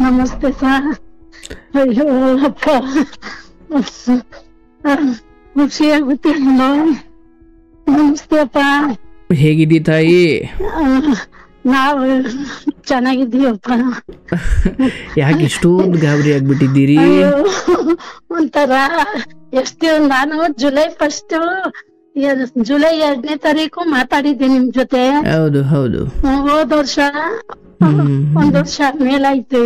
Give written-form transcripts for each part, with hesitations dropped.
ನಮಸ್ತೆ ಸರ್. ಅಯ್ಯೋ ಅಪ್ಪ, ಖುಷಿ ಆಗುತ್ತೆ. ನಮಸ್ತೆ ಅಪ್ಪ. ಹೇಗಿದ್ದೀ ತಾಯಿ? ನಾವು ಚೆನ್ನಾಗಿದ್ದೀವಪ್ಪ. ಯಾಕೆ ಇಷ್ಟೊಂದು ಗಾಬರಿ ಆಗ್ಬಿಟ್ಟಿದ್ದೀರಿ? ಒಂಥರ ಎಷ್ಟು, ನಾನು ಜುಲೈ 2ನೇ ತಾರೀಕು ಮಾತಾಡಿದ್ದೆ ನಿಮ್ ಜೊತೆ. ಹೌದು ಹೌದು. ಹೋದ್ ವರ್ಷ 1 ವರ್ಷ ಮೇಲಾಯ್ತು.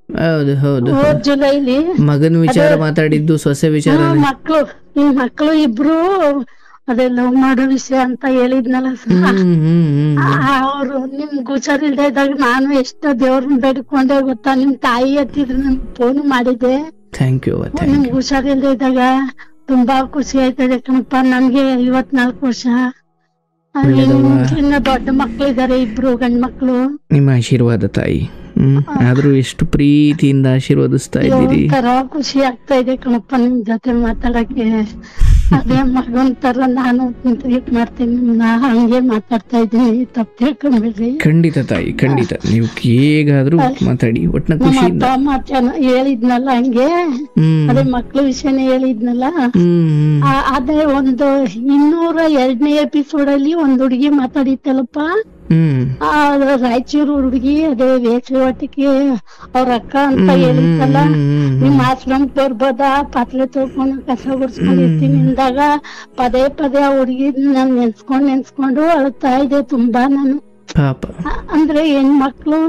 ಹೌದು ಹೌದು. ಹೋದ್ ಜುಲೈಲಿ ಮಗನ ವಿಚಾರ ಮಾತಾಡಿದ್ದು, ಸೊಸೆ ವಿಚಾರ. ಮಕ್ಳು ಇಬ್ರು ಅದೇ ಲವ್ ಮಾಡೋ ವಿಷಯ ಅಂತ ಹೇಳಿದ್ನಲ್ಲ ಸರ್. ಅವ್ರು ನಿಮ್ಗೆ ಹುಷಾರಿಲ್ದೇ ಇದ್ದಾಗ ನಾನು ಎಷ್ಟು ದೇವ್ರನ್ನ ಬೇಡ್ಕೊಂಡೆ ಗೊತ್ತಾ. ನಿಮ್ ತಾಯಿ ಹತ್ತಿದ್ರು ನಮ್ಗೆ ಫೋನ್ ಮಾಡಿದ್ದೆ. Thank you. ನಿಮ್ಗೆ ಹುಷಾರಿಲ್ದೇ ಇದ್ದಾಗ ತುಂಬಾ ಖುಷಿ ಆಯ್ತದೆ ಕಣಪ್ಪ. ನನ್ಗೆ 54 ವರ್ಷ. ಇನ್ನು ದೊಡ್ಡ ಮಕ್ಳಿದಾರೆ, 2 ಗಂಡ್ ಮಕ್ಳು. ನಿಮ್ಮ ಆಶೀರ್ವಾದ ತಾಯಿ. ಆದ್ರೂ ಎಷ್ಟು ಪ್ರೀತಿಯಿಂದ ಆಶೀರ್ವದಿಸ್ತಾ ಇದ್ದೀರಿ. ತರ ಖುಷಿ ಆಗ್ತಾ ಇದೆ ಕಣಪ್ಪ ನಿಮ್ ಜೊತೆ ಮಾತಾಡಕ್ಕೆ. ಅದೇ ಮಗನ್ ತರ ನಾನು ಟ್ರೀಟ್ ಮಾಡ್ತೀನಿ, ಹಂಗೆ ಮಾತಾಡ್ತಾ ಇದ್ದೀನಿ. ತಪ್ಪು ತಿಳ್ಕೊಂಡ್ಬಿಡ್ರಿ. ಖಂಡಿತ ತಾಯಿ, ಖಂಡಿತ. ನೀವು ಹೇಗಾದ್ರೂ ಮಾತಾಡಿ, ಒಟ್ನ ಖುಷಿಯಿಂದ. ಹೇಳಿದ್ನಲ್ಲ ಹಂಗೆ, ಅದೇ ಮಕ್ಳ ವಿಷಯನೇ ಹೇಳಿದ್ನಲ್ಲ. ಅದೇ ಒಂದು 202ನೇ ಎಪಿಸೋಡ್ ಅಲ್ಲಿ ಒಂದ್ ಹುಡುಗಿ ಮಾತಾಡಿತ್ತಲ್ಲಪ್ಪ. ರಾಯಚೂರು ಹುಡುಗಿ, ಅದೇ ವೇಷವಾಟಿಕೆ ಅವ್ರ ಅಕ್ಕ ಅಂತ ಹೇಳಿತ್ತಲ್ಲ. ನಿಮ್ ಆಶ್ರಮಕ್ಕೆ ಬರ್ಬೋದಾ, ಪಾತ್ರೆ ತೊಳ್ಕೊಂಡು ಕಸ ಗುಡ್ಸ್ಕೊಂಡಿರ್ತೀನಿ ಅಂದಾಗ ಪದೇ ಪದೇ ಆ ಹುಡುಗಿ ನಾನ್ ನೆನ್ಸ್ಕೊಂಡು ಅಳ್ತಾ ಇದೆ ತುಂಬಾ. ನಾನು ಅಂದ್ರೆ ಹೆಣ್ಮಕ್ಳು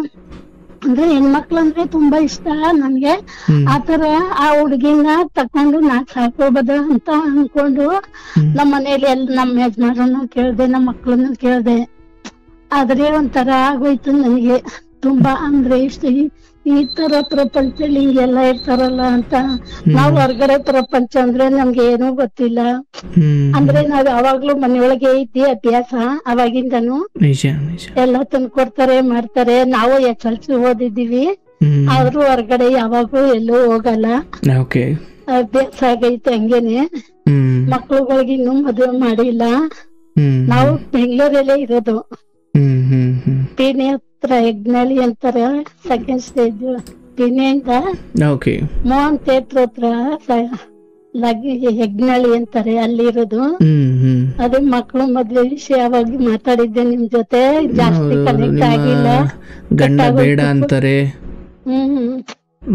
ಅಂದ್ರೆ ತುಂಬಾ ಇಷ್ಟ ನನ್ಗೆ. ಆತರ ಆ ಹುಡುಗಿನ ತಕೊಂಡು ನಾನ್ ಸಾಕೋಬೋದ ಅಂತ ಅನ್ಕೊಂಡು ನಮ್ಮ ಮನೇಲಿ ನಮ್ಮ ಯಜಮಾನರನ್ನು ಕೇಳ್ದೆ, ನಮ್ಮ ಮಕ್ಳನ್ನು ಕೇಳ್ದೆ. ಆದ್ರೆ ಒಂಥರ ಆಗೋಯ್ತು ನನಗೆ ತುಂಬಾ. ಅಂದ್ರೆ ಇಷ್ಟ ಈ ತರ ಪ್ರಪಂಚದಲ್ಲಿ ಹಿಂಗೆಲ್ಲ ಇರ್ತಾರಲ್ಲ ಅಂತ. ನಾವ್ ಹೊರಗಡೆ ಪ್ರಪಂಚ ಅಂದ್ರೆ ನಮ್ಗೆ ಏನೂ ಗೊತ್ತಿಲ್ಲ. ಅಂದ್ರೆ ನಾವ್ ಯಾವಾಗ್ಲೂ ಮನೆಯೊಳಗೆ ಇದ್ದಿ ಅಭ್ಯಾಸ ಅವಾಗಿಂದನು. ಎಲ್ಲ ತಂದ್ಕೊಡ್ತಾರೆ, ಮಾಡ್ತಾರೆ. ನಾವು SLC ಓದಿದೀವಿ, ಆದ್ರೂ ಹೊರಗಡೆ ಯಾವಾಗ್ಲೂ ಎಲ್ಲೂ ಹೋಗಲ್ಲ. ಅಭ್ಯಾಸ ಆಗೈತೆ ಹಂಗೇನೆ. ಮಕ್ಳುಗಳಿಗೆ ಇನ್ನೂ ಮದುವೆ ಮಾಡಿಲ್ಲ. ನಾವು ಬೆಂಗಳೂರಲ್ಲೇ ಇರೋದು. ಪೀನೆ ಹತ್ರ ಹೆಗ್ನಳ್ಳಿ ಅಂತಾರೆ, 2nd ಸ್ಟೇಜ್. ಪೀನೆಯಿಂದ ಮೋಹನ್ ಥಿಯೇಟರ್ ಹತ್ರ ಹೆಗ್ನಳ್ಳಿ ಅಂತಾರೆ, ಅಲ್ಲಿ ಇರೋದು. ಅದೇ ಮಕ್ಳು ಮದ್ವೆ ವಿಷಯ ಅವಾಗ ಮಾತಾಡಿದ್ದೆ ನಿಮ್ ಜೊತೆ. ಜಾಸ್ತಿ ಕನೆಕ್ಟ್ ಆಗಿಲ್ಲ. ಗಂಡ ಬೇಡ ಅಂತಾರೆ,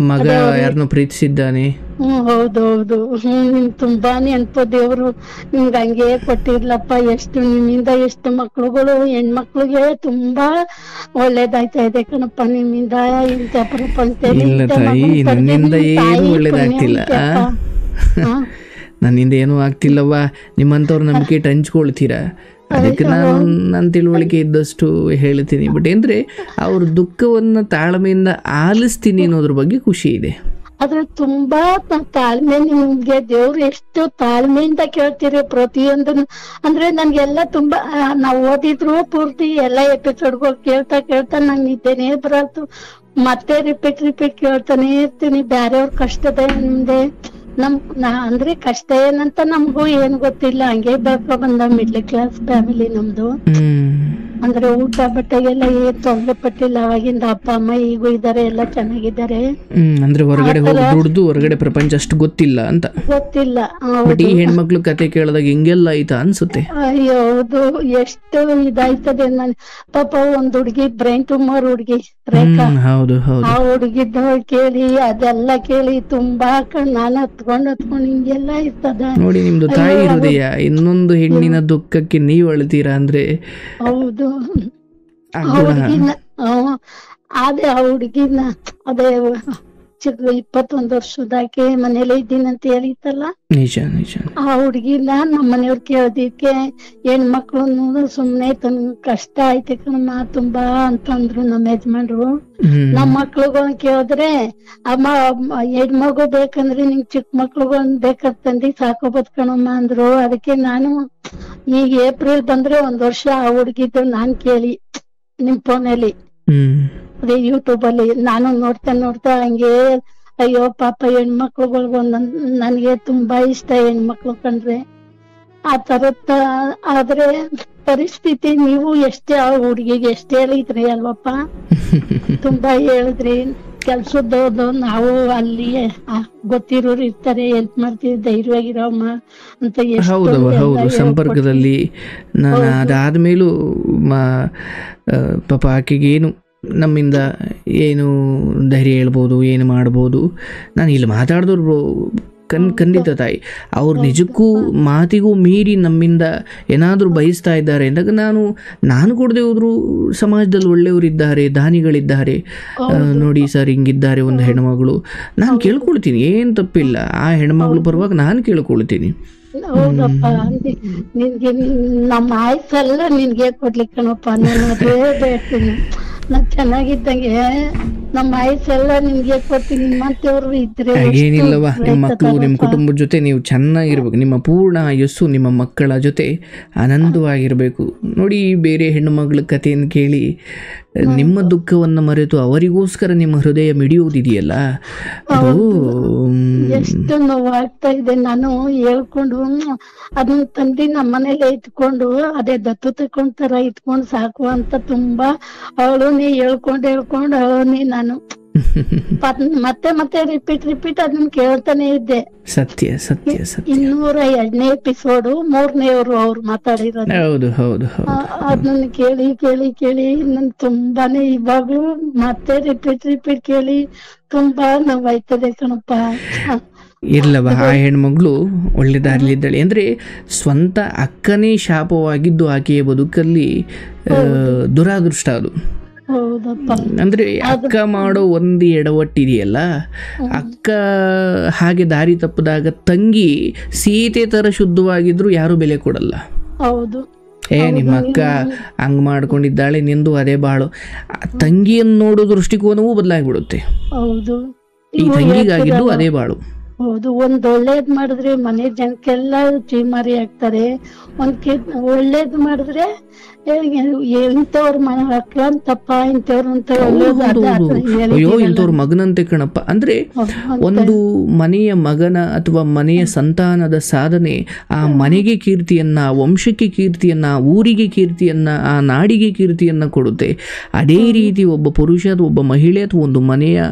ಮಗ ಯಾರನ್ನು ಪ್ರೀತಿಸಿದ್ದಾನೆ. ಹೌದೌದು. ನಿಮ್ ತುಂಬಾ ನೆನ್ಪು. ದೇವ್ರು ನಿಮ್ಗೆ ಹಂಗೆ ಕೊಟ್ಟಿರ್ಲಪ್ಪ. ಎಷ್ಟು ನಿಮ್ಮಿಂದ ಎಷ್ಟು ಮಕ್ಳುಗಳು, ಹೆಣ್ಮಕ್ಳಿಗೆ ತುಂಬಾ ಒಳ್ಳೇದಾಯ್ತಾ ಇದೆ ಕಣಪ್ಪ ನಿಮ್ಮಿಂದ. ಇಂಥ ಪ್ರಪಂಚ ನನ್ನಿಂದ ಏನು ಒಳ್ಳೇದಾಗ್ತಿಲ್ಲ, ನನ್ನಿಂದ ಏನೂ ಆಗ್ತಿಲ್ಲವ್ವ. ನಿಮ್ಮಂತವ್ರು ನಂಬಿಕೆ ಹಂಚ್ಕೊಳ್ತೀರಾ, ಅದಕ್ಕೆ ನನ್ನ ತಿಳುವಳಿಕೆ ಇದ್ದಷ್ಟು ಹೇಳ್ತೀನಿ. ಬಟ್ ಅಂದ್ರೆ ಅವ್ರ ದುಃಖವನ್ನ ತಾಳ್ಮೆಯಿಂದ ಆಲಿಸ್ತೀನಿ ಅನ್ನೋದ್ರ ಬಗ್ಗೆ ಖುಷಿ ಇದೆ. ಆದ್ರೆ ತುಂಬಾ ತಾಳ್ಮೆ ನಿಮ್ಗೆ. ದೇವ್ರು ಎಷ್ಟು ತಾಳ್ಮೆಯಿಂದ ಕೇಳ್ತೀರಿ ಪ್ರತಿಯೊಂದನ್ನು. ಅಂದ್ರೆ ನನ್ಗೆಲ್ಲ ತುಂಬಾ, ನಾವ್ ಓದಿದ್ರು ಪೂರ್ತಿ ಎಲ್ಲಾ ಎಪಿಸೋಡ್ಗಳು ಕೇಳ್ತಾ ನಂಗೆ ನಿದ್ದೆನೇ ಬರಲ್ತು. ಮತ್ತೆ ರಿಪೀಟ್ ಕೇಳ್ತಾನೆ ಇರ್ತೀನಿ. ಬ್ಯಾರೆಯವ್ರ ಕಷ್ಟದ ಮುಂದೆ ಅಂದ್ರೆ ಕಷ್ಟ ಏನಂತ ನಮ್ಗೂ ಏನ್ ಗೊತ್ತಿಲ್ಲ. ಹಂಗೆ ಬಂದ ಮಿಡ್ಲ್ ಕ್ಲಾಸ್ ಫ್ಯಾಮಿಲಿ ನಮ್ದು. ಅಂದ್ರೆ ಊಟ ಬಟ್ಟೆಗೆಲ್ಲ ಏನ್ ತೊಂದ್ರೆ ಪಟ್ಟಿಲ್ಲ. ಅವಾಗಿಂದ ಅಪ್ಪ ಅಮ್ಮ ಈಗೂ ಇದಾರೆ, ಎಲ್ಲ ಚೆನ್ನಾಗಿದ್ದಾರೆ. ಅಂದ್ರೆ ಹೊರಗಡೆ ಹೋಗಿ ದುಡ್ದು ಹೊರಗಡೆ ಪ್ರಪಂಚ ಅಷ್ಟು ಗೊತ್ತಿಲ್ಲ ಅಂತ. ಗೊತ್ತಿಲ್ಲ. ಬಟ್ ಈ ಹೆಣ್ಮಕ್ಳು ಕತೆ ಕೇಳಿದಾಗ ಹಿಂಗೆಲ್ಲ ಆಯ್ತಾ ಅನ್ಸುತ್ತೆ. ಅಯ್ಯೋ ಹೌದು, ಎಷ್ಟು ಇದಾಯ್ತದೆ. ನನ್ ಪಾಪ ಒಂದ್ ಹುಡ್ಗಿ ಬ್ರೈನ್ ಟ್ಯೂಮರ್ ಹುಡ್ಗಿ ರೇಖಾ, ಆ ಹುಡ್ಗಿದ್ದು ಕೇಳಿ ಅದೆಲ್ಲ ಕೇಳಿ ತುಂಬಾ ನಾನು ಹತ್ಕೊಂಡ್ ಹಿಂಗೆಲ್ಲ ಇರ್ತದ ನೋಡಿ. ನಿಮ್ದು ತಾಯಿ ಹೃದಯ. ಇನ್ನೊಂದು ಹೆಣ್ಣಿನ ದುಃಖಕ್ಕೆ ನೀವ್ ಅಳ್ತೀರಾ ಅಂದ್ರೆ. ಹೌದು. ಹುಡುಗಿನ ಅದೇ ಆ ಹುಡುಗಿನ ಅದೇ 21 ವರ್ಷದಾಕೆ ಮನೇಲೆ ಇದ್ದೀನಂತ ಹೇಳಿತ್ತಲ್ಲ. ಆ ಹುಡ್ಗಿನ ನಮ್ಮ ಮನೆಯವ್ರು ಕೇಳದಿಕ್ಕೆ ಹೆಣ್ಮಕ್ಳು ಸುಮ್ನೆ ತನ್ ಕಷ್ಟ ಐತೆ ಕಣಮ್ಮ ತುಂಬಾ ಅಂತಂದ್ರು ನಮ್ಮ ಯಜಮಾನ್ರು. ನಮ್ ಮಕ್ಳುಗಳನ್ನ ಕೇಳಿದ್ರೆ ಅಮ್ಮ ಹೆಣ್ಮಗು ಬೇಕಂದ್ರೆ ನಿಂಗ್ ಚಿಕ್ಕ ಮಕ್ಳುಗಳನ್ನ ಬೇಕಂತಂದಿ ಸಾಕೋಬೋದ್ ಕಣಮ್ಮ ಅಂದ್ರು. ಅದಕ್ಕೆ ನಾನು ಈಗ ಏಪ್ರಿಲ್ ಬಂದ್ರೆ 1 ವರ್ಷ ಆ ಹುಡ್ಗಿದ್ದು ನಾನ್ ಕೇಳಿ ನಿಮ್ ಫೋನಲ್ಲಿ, ಅದೇ ಯೂಟ್ಯೂಬ್ ಅಲ್ಲಿ ನಾನು ನೋಡ್ತಾ ಹಂಗೆ ಅಯ್ಯೋ ಪಾಪ ಹೆಣ್ಮಕ್ಳುಗಳ್ಗೂ ನನ್ಗೆ ತುಂಬಾ ಇಷ್ಟ ಹೆಣ್ಮಕ್ಳು ಕಂಡ್ರೆ. ಆ ತರತ್ತ ಆದ್ರೆ ಪರಿಸ್ಥಿತಿ ನೀವು ಎಷ್ಟೇ ಆ ಹುಡ್ಗಿಗೆ ಎಷ್ಟೇ ಹೇಳಿದ್ರಿ ಅಲ್ವಪ್ಪ, ತುಂಬಾ ಹೇಳಿದ್ರಿ. ಕೆಲ್ಸದ್ದು ನಾವು ಅಲ್ಲಿ ಗೊತ್ತಿರೋರು ಇರ್ತಾರೆ, ಹೆಲ್ಪ್ ಮಾಡ್ತೀವಿ, ಧೈರ್ಯವಾಗಿರಮ್ಮ ಅಂತ ಹೌದವ ಹೌದು, ಸಂಪರ್ಕದಲ್ಲಿ ನಾನು ಅದಾದ್ಮೇಲೂ ಪಾಪ ಆಕೆಗೆ ಏನು ನಮ್ಮಿಂದ ಏನು ಧೈರ್ಯ ಹೇಳ್ಬೋದು, ಏನು ಮಾಡ್ಬೋದು. ನಾನು ಇಲ್ಲಿ ಮಾತಾಡಿದವ್ರು ಖಂಡಿತ ತಾಯಿ, ಅವ್ರು ನಿಜಕ್ಕೂ ಮಾತಿಗೂ ಮೀರಿ ನಮ್ಮಿಂದ ಏನಾದರೂ ಬಯಸ್ತಾ ಇದ್ದಾರೆ ಅಂದಾಗ ನಾನು ಕೊಡದೆ ಹೋದ್ರು ಸಮಾಜದಲ್ಲಿ ಒಳ್ಳೆಯವರಿದ್ದಾರೆ, ದಾನಿಗಳಿದ್ದಾರೆ, ನೋಡಿ ಸರ್ ಹಿಂಗಿದ್ದಾರೆ ಒಂದು ಹೆಣ್ಮಗಳು, ನಾನು ಕೇಳ್ಕೊಳ್ತೀನಿ, ಏನು ತಪ್ಪಿಲ್ಲ. ಆ ಹೆಣ್ಮಗಳು ಪರವಾಗಿ ನಾನು ಕೇಳ್ಕೊಳ್ತೀನಿ. ಹೌದಪ್ಪ, ನಿನ್ಗೆ ನಮ್ಮ ಆಯ್ಸೆಲ್ಲ ನಿನ್ಗೆ ಕೊಡ್ಲಿಕ್ಕೆ ಕಣಪ್ಪ, ನಾನು ಅದೇ ಬೇಡ್ತೀನಿ. ನಾನ್ ಚೆನ್ನಾಗಿದ್ದಂಗೆ ನಮ್ಮ ಆಯ್ಸೆಲ್ಲ ನಿನ್ಗೆ ಕೊಡ್ತೀನಿ. ನಿಮ್ಮಂತವ್ರು ಇದ್ರೆ ಏನಿಲ್ಲವ, ನಿಮ್ಮ ಮಕ್ಕಳು ನಿಮ್ಮ ಕುಟುಂಬದ ಜೊತೆ ನೀವು ಚೆನ್ನಾಗಿರ್ಬೇಕು. ನಿಮ್ಮ ಪೂರ್ಣ ಆಯಸ್ಸು ನಿಮ್ಮ ಮಕ್ಕಳ ಜೊತೆ ಆನಂದವಾಗಿರ್ಬೇಕು. ನೋಡಿ, ಬೇರೆ ಹೆಣ್ಣು ಮಗಳ ಕಥೆಯನ್ನು ಕೇಳಿ ನಿಮ್ಮ ದುಃಖವನ್ನು ಮರೆತು ಅವರಿಗೋಸ್ಕರ ನಿಮ್ಮ ಹೃದಯ ಮಿಡಿಯುವುದಿದೆಯಲ್ಲ, ಅದು ಎಷ್ಟು ನೋವಾಗ್ತಾ ಇದೆ. ನಾನು ಹೇಳ್ಕೊಂಡು ಅದನ್ನ ತಂದು ನಮ್ಮನೇಲೆ ಇಟ್ಕೊಂಡು ಅದೇ ದತ್ತು ತಕೊಂಡ್ತಾರ ಇಟ್ಕೊಂಡು ಸಾಕು ಅಂತ ತುಂಬಾ ಅವಳನ್ನೇ ಹೇಳ್ಕೊಂಡು ಅವಳನ್ನೇ ನಾನು ಮತ್ತೆ ರಿಪೀಟ್ ಅದನ್ನ ಕೇಳ್ತಾನೆ ಇದ್ದೆ. ಸತ್ಯ ಸತ್ಯ ಸತ್ಯ. 202ನೇ ಎಪಿಸೋಡ್ 3ನೇವ್ರು ಅವ್ರು ಮಾತಾಡಿರೋದು. ಹೌದು ಹೌದು. ಅದನ್ನ ಕೇಳಿ ನನ್ ತುಂಬಾನೇ ಇವಾಗ್ಲೂ ಮತ್ತೆ ರಿಪೀಟ್ ಕೇಳಿ ತುಂಬಾ ನೋವಾಯ್ತದೆ ಕಣಪ್ಪ. ಇರ್ಲವ, ಆ ಹೆಣ್ಮಗಳು ಒಳ್ಳೆ ದಾರಿಲಿದ್ದಾಳೆ. ಅಂದ್ರೆ ಸ್ವಂತ ಅಕ್ಕನೇ ಶಾಪವಾಗಿದ್ದು ಆಕೆಯ ಬದುಕಲ್ಲಿ ದುರಾದೃಷ್ಟ ಅದು. ಅಂದ್ರೆ ಅಕ್ಕ ಮಾಡೋ ಒಂದು ಎಡವಟ್ಟಿದೆಯಲ್ಲ, ಅಕ್ಕ ಹಾಗೆ ದಾರಿ ತಪ್ಪದಾಗ ತಂಗಿ ಸೀತೆ ತರ ಶುದ್ಧವಾಗಿದ್ರು ಯಾರು ಬೆಲೆ ಕೊಡಲ್ಲ. ಹೌದು, ನಿಮ್ಮ ಅಕ್ಕ ಹಂಗ್ ಮಾಡ್ಕೊಂಡಿದ್ದಾಳೆ, ನಿಂದು ಅದೇ ಬಾಳು. ತಂಗಿಯನ್ನು ನೋಡೋ ದೃಷ್ಟಿಕೋನವೂ ಬದಲಾಗ್ಬಿಡುತ್ತೆ. ಹೌದು, ಈ ತಂಗಿಗಾಗಿದ್ದು ಅದೇ ಬಾಳು. ಹೌದು, ಒಂದ್ ಒಳ್ಳೇದ್ ಮಾಡಿದ್ರೆ ಮನೆ ಜನಕ್ಕೆಲ್ಲ ಚೀಮಾರಿ ಆಗ್ತಾರೆ. ಒಳ್ಳೇದ್ ಮಾಡಿದ್ರೆ ಇಂಥವ್ರ ತಪ್ಪ ಅಯ್ಯೋ ಇಂಥವ್ರ ಮಗನಂತೆ ಕಣಪ್ಪ. ಅಂದ್ರೆ ಒಂದು ಮನೆಯ ಮಗನ ಅಥವಾ ಮನೆಯ ಸಂತಾನದ ಸಾಧನೆ ಆ ಮನೆಗೆ ಕೀರ್ತಿಯನ್ನ, ಆ ವಂಶಕ್ಕೆ ಕೀರ್ತಿಯನ್ನ, ಆ ಊರಿಗೆ ಕೀರ್ತಿಯನ್ನ, ಆ ನಾಡಿಗೆ ಕೀರ್ತಿಯನ್ನ ಕೊಡುತ್ತೆ. ಅದೇ ರೀತಿ ಒಬ್ಬ ಪುರುಷ ಅಥವಾ ಒಬ್ಬ ಮಹಿಳೆ ಅಥವಾ ಒಂದು ಮನೆಯ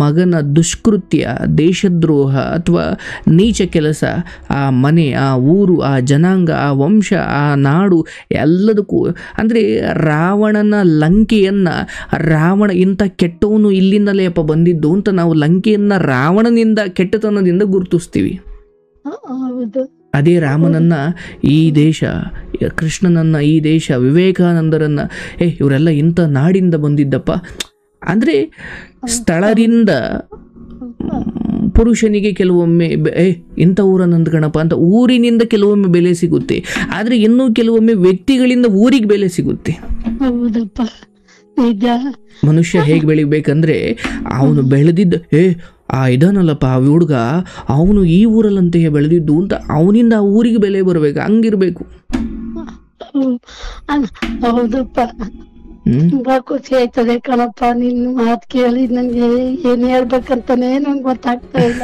ಮಗನ ದುಷ್ಕೃತ್ಯ, ದೇಶದ್ರೋಹ ಅಥವಾ ನೀಚ ಕೆಲಸ ಆ ಮನೆ, ಆ ಊರು, ಆ ಜನಾಂಗ, ಆ ವಂಶ, ಆ ನಾಡು ಎಲ್ಲದಕ್ಕೂ, ಅಂದರೆ ರಾವಣನ ಲಂಕೆಯನ್ನು ರಾವಣ ಇಂಥ ಕೆಟ್ಟವನು ಇಲ್ಲಿಂದಲೇ ಅಪ್ಪ ಬಂದಿದ್ದು ಅಂತ ನಾವು ಲಂಕೆಯನ್ನು ರಾವಣನಿಂದ ಕೆಟ್ಟತನದಿಂದ ಗುರುತಿಸ್ತೀವಿ. ಅದೇ ರಾಮನನ್ನ ಈ ದೇಶ, ಕೃಷ್ಣನನ್ನ ಈ ದೇಶ, ವಿವೇಕಾನಂದರನ್ನ ಇವರೆಲ್ಲ ಇಂಥ ನಾಡಿಂದ ಬಂದಿದ್ದಪ್ಪ. ಅಂದರೆ ಸ್ಥಳದಿಂದ ಪುರುಷನಿಗೆ ಕೆಲವೊಮ್ಮೆ ಇಂಥ ಊರನ್ನಂದ ಗಣಪ ಅಂತ ಊರಿನಿಂದ ಕೆಲವೊಮ್ಮೆ ಬೆಲೆ ಸಿಗುತ್ತೆ, ಆದರೆ ಇನ್ನೂ ಕೆಲವೊಮ್ಮೆ ವ್ಯಕ್ತಿಗಳಿಂದ ಊರಿಗೆ ಬೆಲೆ ಸಿಗುತ್ತೆ. ಮನುಷ್ಯ ಹೇಗೆ ಬೆಳಿಬೇಕಂದ್ರೆ ಅವನು ಬೆಳೆದಿದ್ದ ಇದನ್ನಲ್ಲಪ್ಪ ಆ ಹುಡುಗ ಅವನು ಈ ಊರಲ್ಲಂತೆಯೇ ಬೆಳೆದಿದ್ದು ಅಂತ ಅವನಿಂದ ಆ ಊರಿಗೆ ಬೆಲೆ ಬರಬೇಕು, ಹಂಗಿರ್ಬೇಕು. ಹೌದಪ್ಪ, ತುಂಬಾ ಖುಷಿ ಆಯ್ತದೆ ಕಣಪ್ಪ ನಿನ್ ಮಾತ್ ಕೇಳಿ. ನಂಗೆ ಏನ್ ಹೇಳ್ಬೇಕಂತಾನೆ ನಂಗೆ ಗೊತ್ತಾಗ್ತಾ ಇಲ್ಲ,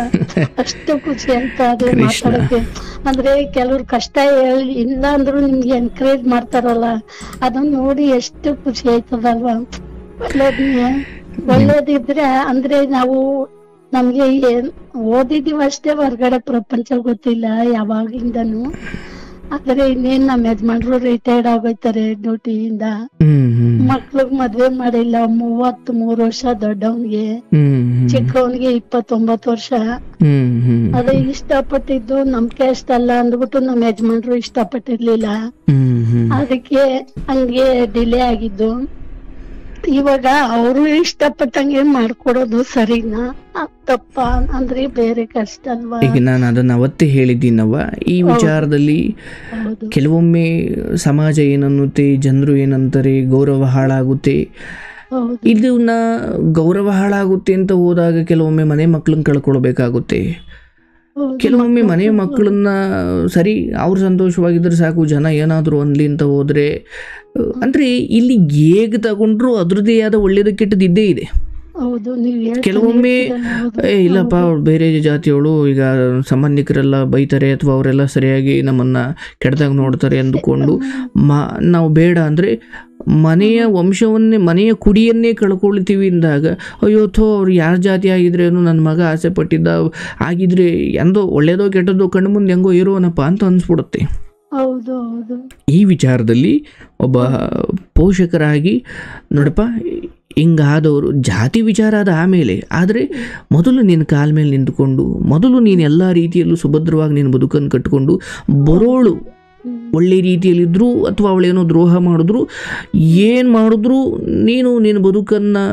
ಅಷ್ಟು ಖುಷಿ ಆಗ್ತಾ ಇದೆ ಮಾತಾಡಕ್ಕೆ. ಅಂದ್ರೆ ಕೆಲವ್ರು ಕಷ್ಟ ಹೇಳಿ ಇಲ್ಲ ಅಂದ್ರು ನಿಮ್ಗೆ ಎನ್ಕರೇಜ್ ಮಾಡ್ತಾರಲ್ಲ, ಅದನ್ನ ನೋಡಿ ಎಷ್ಟು ಖುಷಿ ಆಯ್ತದಲ್ವಾ. ಒಳ್ಳೇದಿದ್ರೆ ಅಂದ್ರೆ ನಾವು ನಮ್ಗೆ ಓದಿದೀವಿ ಅಷ್ಟೇ, ಹೊರ್ಗಡೆ ಪ್ರಪಂಚ ಗೊತ್ತಿಲ್ಲ ಯಾವಾಗಿಂದನು. ಆದ್ರೆ ಇನ್ನೇನ್ ನಮ್ಮ ಯಜಮಾನ್ರು ರಿಟೈರ್ಡ್ ಆಗೋಯ್ತಾರೆ ಡ್ಯೂಟಿಯಿಂದ, ಮಕ್ಳಿಗ್ ಮದ್ವೆ ಮಾಡಿಲ್ಲ. 33 ವರ್ಷ ದೊಡ್ಡವನ್ಗೆ, ಚಿಕ್ಕವನ್ಗೆ 29 ವರ್ಷ. ಅದೇ ಇಷ್ಟಪಟ್ಟಿದ್ದು ನಮ್ ಕ್ಯಾಸ್ಟ್ ಅಲ್ಲ ಅಂದ್ಬಿಟ್ಟು ನಮ್ಮ ಯಜಮಾನ್ರು ಇಷ್ಟಪಟ್ಟಿರ್ಲಿಲ್ಲ, ಅದಕ್ಕೆ ಹಂಗೆ ಡಿಲೇ ಆಗಿದ್ದು. ಇವಾಗ ಅವರು ಇಷ್ಟಪಟ್ಟಂಗೆ ಮಾಡ್ಕೊಡೋದು ಸರಿನಾ ತಪ್ಪ ಅಂದ್ರೆ ಬೇರೆ ಕಷ್ಟ ಅಲ್ವಾ. ಈಗ ನಾನು ಅದನ್ನ ಅವತ್ತೇ ಹೇಳಿದ್ದೀನವ್ವ, ಈ ವಿಚಾರದಲ್ಲಿ ಕೆಲವೊಮ್ಮೆ ಸಮಾಜ ಏನನ್ನುತ್ತೆ, ಜನರು ಏನಂತಾರೆ, ಗೌರವ ಹಾಳಾಗುತ್ತೆ. ಇದನ್ನ ಗೌರವ ಹಾಳಾಗುತ್ತೆ ಅಂತ ಹೋದಾಗ ಕೆಲವೊಮ್ಮೆ ಮನೆ ಮಕ್ಕಳನ್ನ ಕಳ್ಕೊಳ್ಬೇಕಾಗುತ್ತೆ. ಕೆಲವೊಮ್ಮೆ ಮನೆ ಮಕ್ಕಳನ್ನ ಸರಿ ಅವ್ರು ಸಂತೋಷವಾಗಿದ್ರೆ ಸಾಕು, ಜನ ಏನಾದರೂ ಅನ್ಲಿ ಅಂತ ಹೋದ್ರೆ, ಅಂದ್ರೆ ಇಲ್ಲಿ ಹೇಗೆ ತಗೊಂಡ್ರು ಅದ್ರದ್ದೇ ಆದ ಒಳ್ಳೇದು ಕೆಟ್ಟದ್ದು ಇದ್ದೇ ಇದೆ. ಕೆಲವೊಮ್ಮೆ ಇಲ್ಲಪ್ಪ ಅವ್ರು ಬೇರೆ ಜಾತಿಯವಳು, ಈಗ ಸಂಬಂಧಿಕರೆಲ್ಲ ಬೈತಾರೆ ಅಥವಾ ಅವರೆಲ್ಲ ಸರಿಯಾಗಿ ನಮ್ಮನ್ನ ಕೆಟ್ಟದಾಗ ನೋಡ್ತಾರೆ ಅಂದುಕೊಂಡು ನಾವು ಬೇಡ ಅಂದ್ರೆ ಮನೆಯ ವಂಶವನ್ನೇ, ಮನೆಯ ಕುಡಿಯನ್ನೇ ಕಳ್ಕೊಳ್ತೀವಿ ಅಂದಾಗ ಅಯ್ಯೋ ಅವ್ರು ಯಾರ ಜಾತಿ ಆಗಿದ್ರೇನು, ನನ್ನ ಮಗ ಆಸೆ ಪಟ್ಟಿದ್ದ ಆಗಿದ್ರೆ ಎಂದೋ ಒಳ್ಳೇದೋ ಕೆಟ್ಟದೋ ಕಣ್ಣು ಮುಂದೆ ಹೆಂಗೋ ಇರೋನಪ್ಪ ಅಂತ ಅನಿಸ್ಬಿಡುತ್ತೆ. ಹೌದು ಹೌದು. ಈ ವಿಚಾರದಲ್ಲಿ ಒಬ್ಬ ಪೋಷಕರಾಗಿ ನೋಡಪ್ಪ, ಹಿಂಗಾದವರು ಜಾತಿ ವಿಚಾರ ಆದ ಆಮೇಲೆ, ಆದರೆ ಮೊದಲು ನಿನ್ನ ಕಾಲ ಮೇಲೆ ನಿಂತುಕೊಂಡು, ಮೊದಲು ನೀನು ಎಲ್ಲ ರೀತಿಯಲ್ಲೂ ಸುಭದ್ರವಾಗಿ ನಿನ್ನ ಬದುಕನ್ನು ಕಟ್ಟಿಕೊಂಡು ಬರೋಳು ಒಳ್ಳೆ ರೀತಿಯಲ್ಲಿದ್ದರೂ ಅಥವಾ ಅವಳೇನೋ ದ್ರೋಹ ಮಾಡಿದ್ರು, ಏನು ಮಾಡಿದ್ರು ನೀನು ನಿನ್ನ ಬದುಕನ್ನು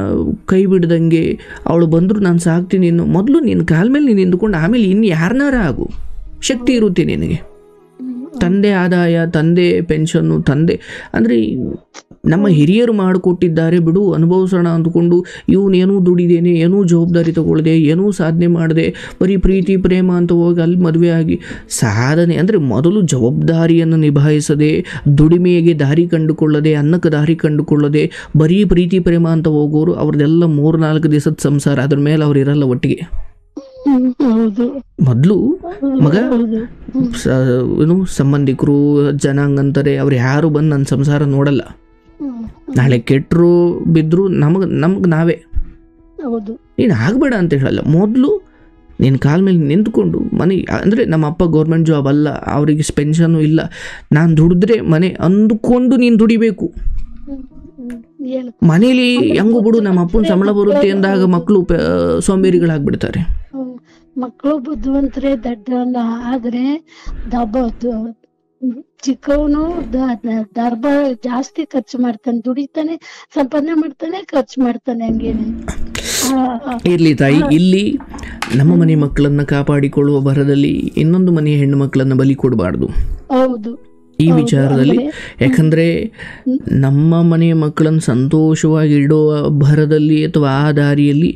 ಕೈ ಬಿಡ್ದಂಗೆ ಅವಳು ಬಂದರೂ ನಾನು ಸಾಕ್ತೀನಿ ಇನ್ನು ಮೊದಲು ನಿನ್ನ ಕಾಲ ಮೇಲೆ ನೀನು ನಿಂತ್ಕೊಂಡು ಆಮೇಲೆ ಇನ್ನು ಯಾರನ್ನಾರ ಆಗು, ಶಕ್ತಿ ಇರುತ್ತೆ ನಿನಗೆ. ತಂದೆ ಆದಾಯ, ತಂದೆ ಪೆನ್ಷನ್ನು, ತಂದೆ ಅಂದರೆ ನಮ್ಮ ಹಿರಿಯರು ಮಾಡಿಕೊಟ್ಟಿದ್ದಾರೆ ಬಿಡು, ಅನುಭವಿಸೋಣ ಅಂದ್ಕೊಂಡು ಇವನೇನೂ ದುಡಿದೇನೆ, ಏನೂ ಜವಾಬ್ದಾರಿ ತಗೊಳ್ಳದೆ, ಏನೂ ಸಾಧನೆ ಮಾಡದೆ, ಬರೀ ಪ್ರೀತಿ ಪ್ರೇಮ ಅಂತ ಹೋಗಿ ಅಲ್ಲಿ ಮದುವೆ ಆಗಿ ಸಾಧನೆ ಅಂದರೆ ಮೊದಲು ಜವಾಬ್ದಾರಿಯನ್ನು ನಿಭಾಯಿಸದೆ, ದುಡಿಮೆಗೆ ದಾರಿ ಕಂಡುಕೊಳ್ಳದೆ, ಅನ್ನಕ್ಕೆ ದಾರಿ ಕಂಡುಕೊಳ್ಳದೆ, ಬರೀ ಪ್ರೀತಿ ಪ್ರೇಮ ಅಂತ ಹೋಗೋರು ಅವ್ರದ್ದೆಲ್ಲ 3-4 ದಿವಸದ ಸಂಸಾರ, ಅದ್ರ ಮೇಲೆ ಅವ್ರು ಇರಲ್ಲ ಒಟ್ಟಿಗೆ. ಮೊದಲು ಮಗ ಏನು ಸಂಬಂಧಿಕರು ಜನಾಂಗ ಅಂತಾರೆ, ಅವ್ರು ಯಾರು ಬಂದು ನನ್ನ ಸಂಸಾರ ನೋಡಲ್ಲ, ನಾಳೆ ಕೆಟ್ಟರು ಬಿದ್ದರು ನಮ್ಗೆ ನಾವೇ. ನೀನು ಆಗಬೇಡ ಅಂತ ಹೇಳಲ್ಲ, ಮೊದಲು ನಿನ್ನ ಕಾಲ ಮೇಲೆ ನಿಂತ್ಕೊಂಡು ಮನೆ ಅಂದರೆ ನಮ್ಮ ಅಪ್ಪ ಗೌರ್ಮೆಂಟ್ ಜಾಬ್ ಅಲ್ಲ, ಅವರಿಗೆ ಪೆನ್ಷನ್ನು ಇಲ್ಲ, ನಾನು ದುಡಿದ್ರೆ ಮನೆ ಅಂದುಕೊಂಡು ನೀನು ದುಡಿಬೇಕು. ಮನೇಲಿ ಹೆಂಗು ಬಿಡು ನಮ್ಮ ಅಪ್ಪನ ಸಂಬಳ ಬರುತ್ತೆ ಅಂದಾಗ ಮಕ್ಕಳು ಸೋಂಬೇರಿಗಳಾಗ್ಬಿಡ್ತಾರೆ. ಮಕ್ಕಳು ಬುದ್ಧಿವಂತರೇ ದಡ್ಡಲ್ಲ, ಆದ್ರೆ ಚಿಕ್ಕವನು ದರ್ಬ ಜಾಸ್ತಿ ಖರ್ಚು ಮಾಡ್ತಾನೆ, ದುಡಿತಾನೆ, ಸಂಪಾದನೆ ಮಾಡ್ತಾನೆ, ಖರ್ಚು ಮಾಡ್ತಾನೆ. ಹಂಗೇನೆ ಇರ್ಲಿ ತಾಯಿ, ಇಲ್ಲಿ ನಮ್ಮ ಮನೆ ಮಕ್ಕಳನ್ನ ಕಾಪಾಡಿಕೊಳ್ಳುವ ಭರದಲ್ಲಿ ಇನ್ನೊಂದು ಮನೆಯ ಹೆಣ್ಣು ಮಕ್ಕಳನ್ನ ಬಲಿ ಕೊಡಬಾರ್ದು. ಹೌದು, ಈ ವಿಚಾರದಲ್ಲಿ. ಯಾಕಂದರೆ ನಮ್ಮ ಮನೆಯ ಮಕ್ಕಳನ್ನು ಸಂತೋಷವಾಗಿ ಇಡುವ ಭರದಲ್ಲಿ ಅಥವಾ ಆ ದಾರಿಯಲ್ಲಿ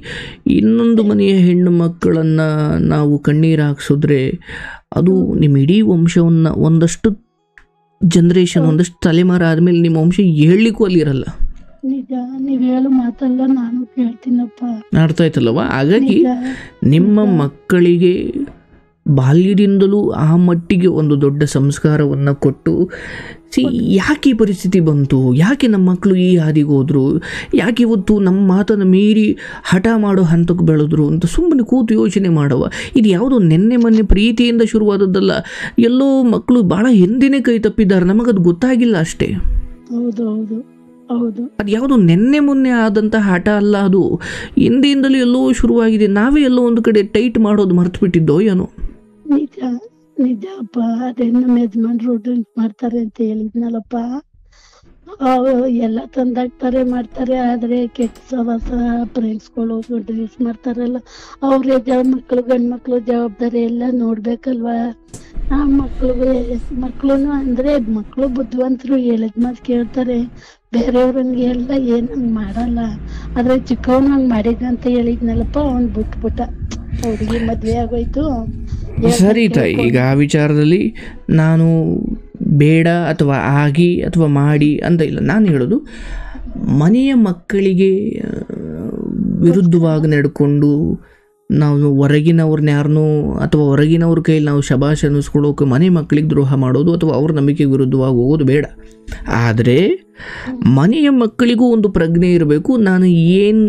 ಇನ್ನೊಂದು ಮನೆಯ ಹೆಣ್ಣು ಮಕ್ಕಳನ್ನು ನಾವು ಕಣ್ಣೀರು ಹಾಕ್ಸಿದ್ರೆ ಅದು ನಿಮ್ಮ ಇಡೀ ವಂಶವನ್ನು ಒಂದಷ್ಟು ಜನ್ರೇಷನ್, ಒಂದಷ್ಟು ತಲೆಮಾರು ಆದಮೇಲೆ ನಿಮ್ಮ ವಂಶ ಹೇಳಲಿಕ್ಕೂ ಅಲ್ಲಿರಲ್ಲ. ನಿಜ, ನೀವು ಹೇಳೋ ಮಾತಲ್ಲ ನಾನು ಕೇಳ್ತೀನಪ್ಪ. ಅರ್ಥ ಆಯ್ತಲ್ಲವ? ಹಾಗಾಗಿ ನಿಮ್ಮ ಮಕ್ಕಳಿಗೆ ಬಾಲ್ಯದಿಂದಲೂ ಆ ಮಟ್ಟಿಗೆ ಒಂದು ದೊಡ್ಡ ಸಂಸ್ಕಾರವನ್ನು ಕೊಟ್ಟು, ಯಾಕೆ ಈ ಪರಿಸ್ಥಿತಿ ಬಂತು, ಯಾಕೆ ನಮ್ಮ ಮಕ್ಕಳು ಈ ಹಾದಿಗೆ ಹೋದರು, ಯಾಕೆ ಇವತ್ತು ನಮ್ಮ ಮಾತನ್ನು ಮೀರಿ ಹಠ ಮಾಡೋ ಹಂತಕ್ಕೆ ಬೆಳೆದ್ರು ಅಂತ ಸುಮ್ಮನೆ ಕೂತು ಯೋಚನೆ ಮಾಡವ. ಇದು ಯಾವುದೋ ನೆನ್ನೆ ಮೊನ್ನೆ ಪ್ರೀತಿಯಿಂದ ಶುರುವಾದದ್ದಲ್ಲ, ಎಲ್ಲೋ ಮಕ್ಕಳು ಭಾಳ ಹಿಂದೆನೇ ಕೈ ತಪ್ಪಿದ್ದಾರೆ, ನಮಗದು ಗೊತ್ತಾಗಿಲ್ಲ ಅಷ್ಟೇ. ಅದು ಯಾವುದೋ ನೆನ್ನೆ ಮೊನ್ನೆ ಆದಂಥ ಹಠ ಅಲ್ಲ, ಅದು ಹಿಂದೆಯಿಂದಲೂ ಎಲ್ಲೋ ಶುರುವಾಗಿದೆ. ನಾವೇ ಎಲ್ಲೋ ಒಂದು ಕಡೆ ಟೈಟ್ ಮಾಡೋದು ಮರ್ತು ಬಿಟ್ಟಿದ್ದೋ ಏನೋ. ನಿಜ ನಿಜ ಅಪ್ಪ, ಅದೇ ನಮ್ಮ ಯಜಮಾನ್ರು ಡ್ರಿಂಕ್ ಮಾಡ್ತಾರೆ ಅಂತ ಹೇಳಿದ್ನಲ್ಲಪ್ಪ, ಎಲ್ಲ ತಂದಾಕ್ತಾರೆ ಮಾಡ್ತಾರೆ, ಆದ್ರೆ ಕೆಟ್ಟ ಸವಾಸ ಫ್ರೆಂಡ್ಸ್ಗಳು ಡ್ರಿಂಕ್ಸ್ ಮಾಡ್ತಾರಲ್ಲ, ಅವ್ರೇ ಮಕ್ಕಳು ಗಂಡು ಮಕ್ಳು ಜವಾಬ್ದಾರಿ ಎಲ್ಲ ನೋಡ್ಬೇಕಲ್ವಾ. ಆ ಮಕ್ಳು ಅಂದ್ರೆ ಮಕ್ಳು ಬುದ್ಧಿವಂತರು, ಹೇಳಿದ ಮಾತು ಕೇಳ್ತಾರೆ, ಬೇರೆಯವ್ರಂಗೆ ಎಲ್ಲ ಏನಂಗ್ ಮಾಡಲ್ಲ. ಆದ್ರೆ ಚಿಕ್ಕವನು ಹಂಗ್ ಮಾಡಿದಂತ ಹೇಳಿದ್ನಲ್ಲಪ್ಪ, ಅವ್ನ್ ಬಿಟ್ಬಿಟ್ಟ, ಅವ್ರಿಗೆ ಮದ್ವೆ ಆಗೋಯ್ತು. ಸರಿ ತಾಯಿ, ಈಗ ಆ ವಿಚಾರದಲ್ಲಿ ನಾನು ಬೇಡ ಅಥವಾ ಆಗಿ ಅಥವಾ ಮಾಡಿ ಅಂತ ಇಲ್ಲ. ನಾನು ಹೇಳೋದು, ಮನೆಯ ಮಕ್ಕಳಿಗೆ ವಿರುದ್ಧವಾಗಿ ನಡ್ಕೊಂಡು ನಾವು ಹೊರಗಿನವ್ರನ್ನ ಯಾರನ್ನೂ ಅಥವಾ ಹೊರಗಿನವ್ರ ಕೈಲಿ ನಾವು ಶಬಾಷ್ ಅನ್ನಿಸ್ಕೊಳ್ಳೋಕೆ ಮನೆ ಮಕ್ಕಳಿಗೆ ದ್ರೋಹ ಮಾಡೋದು ಅಥವಾ ಅವ್ರ ನಂಬಿಕೆಗೆ ವಿರುದ್ಧವಾಗಿ ಹೋಗೋದು ಬೇಡ. ಆದರೆ ಮನೆಯ ಮಕ್ಕಳಿಗೂ ಒಂದು ಪ್ರಜ್ಞೆ ಇರಬೇಕು. ನಾನು ಏನು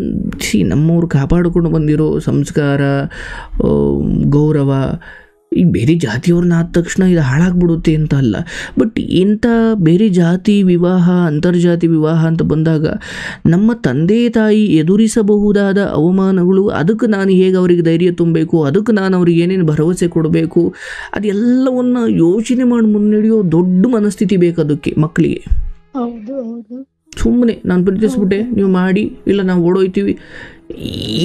ನಮ್ಮವ್ರು ಕಾಪಾಡಿಕೊಂಡು ಬಂದಿರೋ ಸಂಸ್ಕಾರ, ಗೌರವ, ಈಗ ಬೇರೆ ಜಾತಿಯವ್ರನ್ನ ಆದ ತಕ್ಷಣ ಇದು ಹಾಳಾಗ್ಬಿಡುತ್ತೆ ಅಂತ ಅಲ್ಲ. ಬಟ್ ಇಂಥ ಬೇರೆ ಜಾತಿ ವಿವಾಹ, ಅಂತರ್ಜಾತಿ ವಿವಾಹ ಅಂತ ಬಂದಾಗ ನಮ್ಮ ತಂದೆ ತಾಯಿ ಎದುರಿಸಬಹುದಾದ ಅವಮಾನಗಳು, ಅದಕ್ಕೆ ನಾನು ಹೇಗೆ ಅವರಿಗೆ ಧೈರ್ಯ ತುಂಬಬೇಕು, ಅದಕ್ಕೆ ನಾನು ಅವ್ರಿಗೆ ಏನೇನು ಭರವಸೆ ಕೊಡಬೇಕು, ಅದೆಲ್ಲವನ್ನು ಯೋಚನೆ ಮಾಡಿ ಮುನ್ನಡೆಯೋ ದೊಡ್ಡ ಮನಸ್ಥಿತಿ ಬೇಕು ಅದಕ್ಕೆ ಮಕ್ಕಳಿಗೆ. ಸುಮ್ಮನೆ ನಾನು ಪ್ರೀತಿಸ್ಬಿಟ್ಟೆ ನೀವು ಮಾಡಿ, ಇಲ್ಲ ನಾವು ಓಡೋಯ್ತೀವಿ,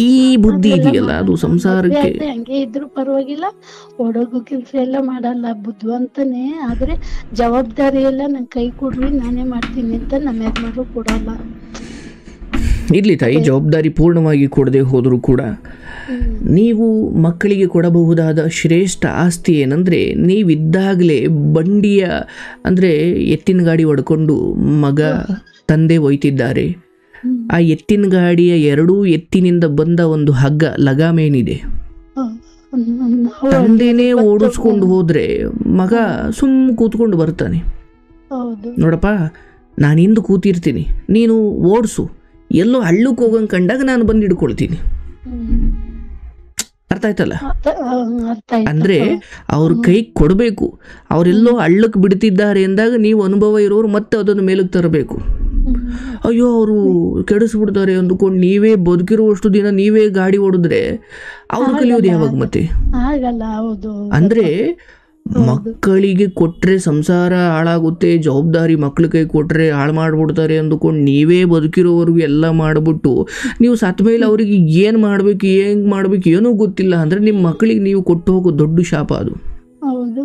ಈ ಬುದ್ಧಿ ಇದೆಯಲ್ಲ ಅದು ಸಂಸಾರಕ್ಕೆ. ಹಂಗೆ ಇದ್ರು ಪರವಾಗಿಲ್ಲ, ಓಡೋಗೋ ಕೆಲ್ಸ ಎಲ್ಲ ಮಾಡಲ್ಲ, ಬುದ್ಧಿವಂತನೇ, ಆದ್ರೆ ಜವಾಬ್ದಾರಿ ಎಲ್ಲ ನನ್ ಕೈ ಕೊಡ್ರಿ ನಾನೇ ಮಾಡ್ತೀನಿ ಅಂತ ನಮ್ಮ ಯಜಮಾನರು ಕೊಡಲ್ಲ. ಇರ್ಲಿ ತಾಯಿ, ಜವಾಬ್ದಾರಿ ಪೂರ್ಣವಾಗಿ ಕೊಡದೆ ಹೋದರೂ ಕೂಡ ನೀವು ಮಕ್ಕಳಿಗೆ ಕೊಡಬಹುದಾದ ಶ್ರೇಷ್ಠ ಆಸ್ತಿ ಏನಂದರೆ, ನೀವಿದ್ದಾಗಲೇ ಬಂಡಿಯ ಅಂದರೆ ಎತ್ತಿನ ಗಾಡಿ ಹೊಡ್ಕೊಂಡು ಮಗ ತಂದೆ ಒಯ್ತಿದ್ದಾರೆ, ಆ ಎತ್ತಿನ ಗಾಡಿಯ ಎರಡೂ ಎತ್ತಿನಿಂದ ಬಂದ ಒಂದು ಹಗ್ಗ ಲಗಾಮೇನಿದೆ, ತಂದೆನೇ ಓಡಿಸ್ಕೊಂಡು ಹೋದ್ರೆ ಮಗ ಕೂತ್ಕೊಂಡು ಬರ್ತಾನೆ. ನೋಡಪ್ಪ, ನಾನು ಹಿಂದೆ ಕೂತಿರ್ತೀನಿ, ನೀನು ಓಡಿಸು, ಎಲ್ಲೋ ಹಳ್ಳಕ್ಕೆ ಹೋಗಂಗೆ ಕಂಡಾಗ ನಾನು ಬಂದು ಹಿಡ್ಕೊಳ್ತೀನಿ. ಅರ್ಥ ಆಯ್ತಲ್ಲ? ಅಂದ್ರೆ ಅವ್ರ ಕೈ ಕೊಡಬೇಕು. ಅವರೆಲ್ಲೋ ಹಳ್ಳಕ್ಕೆ ಬಿಡ್ತಿದ್ದಾರೆ ಎಂದಾಗ ನೀವು ಅನುಭವ ಇರೋರು ಮತ್ತೆ ಅದನ್ನು ಮೇಲಕ್ಕೆ ತರಬೇಕು. ಅಯ್ಯೋ ಅವರು ಕೆಡಿಸ್ಬಿಡ್ತಾರೆ ಅಂದ್ಕೊಂಡು ನೀವೇ ಬದುಕಿರುವಷ್ಟು ದಿನ ನೀವೇ ಗಾಡಿ ಓಡಿದ್ರೆ ಅವ್ರು ಕಲಿಯೋದು ಯಾವಾಗ ಮತ್ತೆ? ಅಂದ್ರೆ ಮಕ್ಕಳಿಗೆ ಕೊಟ್ರೆ ಸಂಸಾರ ಹಾಳಾಗುತ್ತೆ, ಜವಾಬ್ದಾರಿ ಮಕ್ಳ ಕೈ ಕೊಟ್ರೆ ಹಾಳು ಮಾಡ್ಬಿಡ್ತಾರೆ ಅಂದ್ಕೊಂಡು ನೀವೇ ಬದುಕಿರೋವರೆಗೂ ಎಲ್ಲ ಮಾಡಿಬಿಟ್ಟು ನೀವು ಸತ್ತ ಮೇಲೆ ಅವ್ರಿಗೆ ಏನು ಮಾಡಬೇಕು ಹೆಂಗೆ ಮಾಡಬೇಕು ಏನೂ ಗೊತ್ತಿಲ್ಲ ಅಂದರೆ ನಿಮ್ಮ ಮಕ್ಕಳಿಗೆ ನೀವು ಕೊಟ್ಟು ಹೋಗೋ ದೊಡ್ಡ ಶಾಪ ಅದು. ಹೌದು,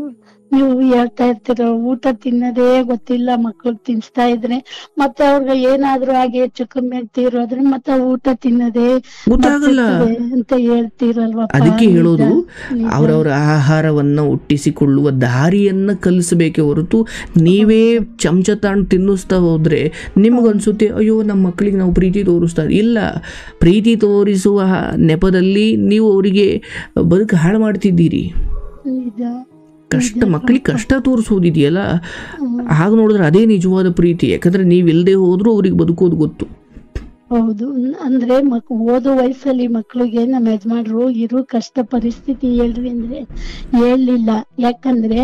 ನೀವು ಹೇಳ್ತಾ ಇರ್ತೀರ ಊಟ ತಿನ್ನೋದೇ ಗೊತ್ತಿಲ್ಲ ಮಕ್ಳು ತಿನ್ಸ್ತಾ ಇದ್ರೆ ಮತ್ತೆ ಅವ್ರಿಗೆ ಏನಾದ್ರು ಹಾಗೆ ಹೆಚ್ಚು ಕಮ್ಮಿ ಆಗ್ತಿರೋದ್ರೆ ಮತ್ತೆ ಊಟ ತಿನ್ನೋದೇ ಗೊತ್ತಾಗಲ್ಲ ಅಂತ ಹೇಳ್ತೀರಲ್ವಾ. ಅದಕ್ಕೆ ಹೇಳೋದು ಅವರವರ ಆಹಾರವನ್ನ ಹುಟ್ಟಿಸಿಕೊಳ್ಳುವ ದಾರಿಯನ್ನ ಕಲಿಸಬೇಕೆ ಹೊರತು ನೀವೇ ಚಮಚ ತಾಂಡು ತಿನ್ನಿಸ್ತಾ ಹೋದ್ರೆ ನಿಮ್ಗನ್ಸುತ್ತೆ ಅಯ್ಯೋ ನಮ್ಮ ಮಕ್ಕಳಿಗೆ ನಾವು ಪ್ರೀತಿ ತೋರಿಸ್ತಾ ಇಲ್ಲ. ಪ್ರೀತಿ ತೋರಿಸುವ ನೆಪದಲ್ಲಿ ನೀವು ಅವರಿಗೆ ಬದುಕು ಹಾಳು ಮಾಡ್ತಿದ್ದೀರಿ. ಕಷ್ಟ ಮಕ್ಕಳಿಗೆ ಕಷ್ಟ ತೋರಿಸೋದಿದೆಯಲ್ಲ, ಹಾಗ ನೋಡಿದ್ರೆ ಅದೇ ನಿಜವಾದ ಪ್ರೀತಿ. ಯಾಕಂದ್ರೆ ನೀವು ಇಲ್ಲದೆ ಹೋದ್ರೂ ಅವ್ರಿಗೆ ಬದುಕೋದು ಗೊತ್ತು. ಹೌದು, ಅಂದ್ರೆ ಓದೋ ವಯಸ್ಸಲ್ಲಿ ಮಕ್ಳಿಗೆ ನಮ್ಮ ಯಜಮಾನ್ರು ಇರೋ ಕಷ್ಟ ಪರಿಸ್ಥಿತಿ ಹೇಳ್ರಿ ಅಂದ್ರೆ ಹೇಳಲಿಲ್ಲ. ಯಾಕಂದ್ರೆ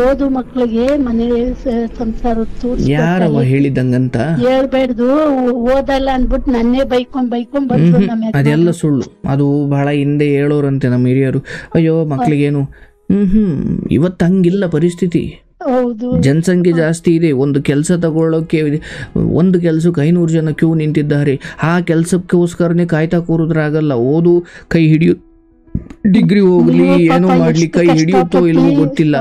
ಓದು ಮಕ್ಳಿಗೆ ಮನೆ ಸಂಸಾರ ಯಾರವ ಹೇಳಿದಂಗಂತ ಹೇಳ್ಬೇಡ್ದು, ಓದಲ್ಲ ಅನ್ಬಿಟ್ಟು ನನ್ನೇ ಬೈಕೊಂಡ್ ಬಂದ್ರು. ಅದೆಲ್ಲ ಸುಳ್ಳು. ಅದು ಬಹಳ ಹಿಂದೆ ಹೇಳೋರಂತೆ ನಮ್ಮ ಹಿರಿಯರು, ಅಯ್ಯೋ ಮಕ್ಳಿಗೇನು ಇವತ್ತು ಹಂಗಿಲ್ಲ ಪರಿಸ್ಥಿತಿ. ಜನಸಂಖ್ಯೆ ಜಾಸ್ತಿ ಇದೆ. ಒಂದು ಕೆಲಸ ತಗೊಳ್ಳೋಕೆ ಒಂದು ಕೆಲಸಕ್ಕೆ 500 ಜನ ಕ್ಯೂ ನಿಂತಿದ್ದಾರೆ. ಆ ಕೆಲಸಕ್ಕೋಸ್ಕರನೇ ಕಾಯ್ತಾ ಕೂರಿದ್ರಾಗಲ್ಲ. ಓದು ಕೈ ಹಿಡಿಯೋ ಡಿಗ್ರಿ ಹೋಗ್ಲಿ ಏನೋ ಮಾಡ್ಲಿ ಕೈ ಹಿಡಿಯುತ್ತೋ ಇಲ್ವೋ ಗೊತ್ತಿಲ್ಲ.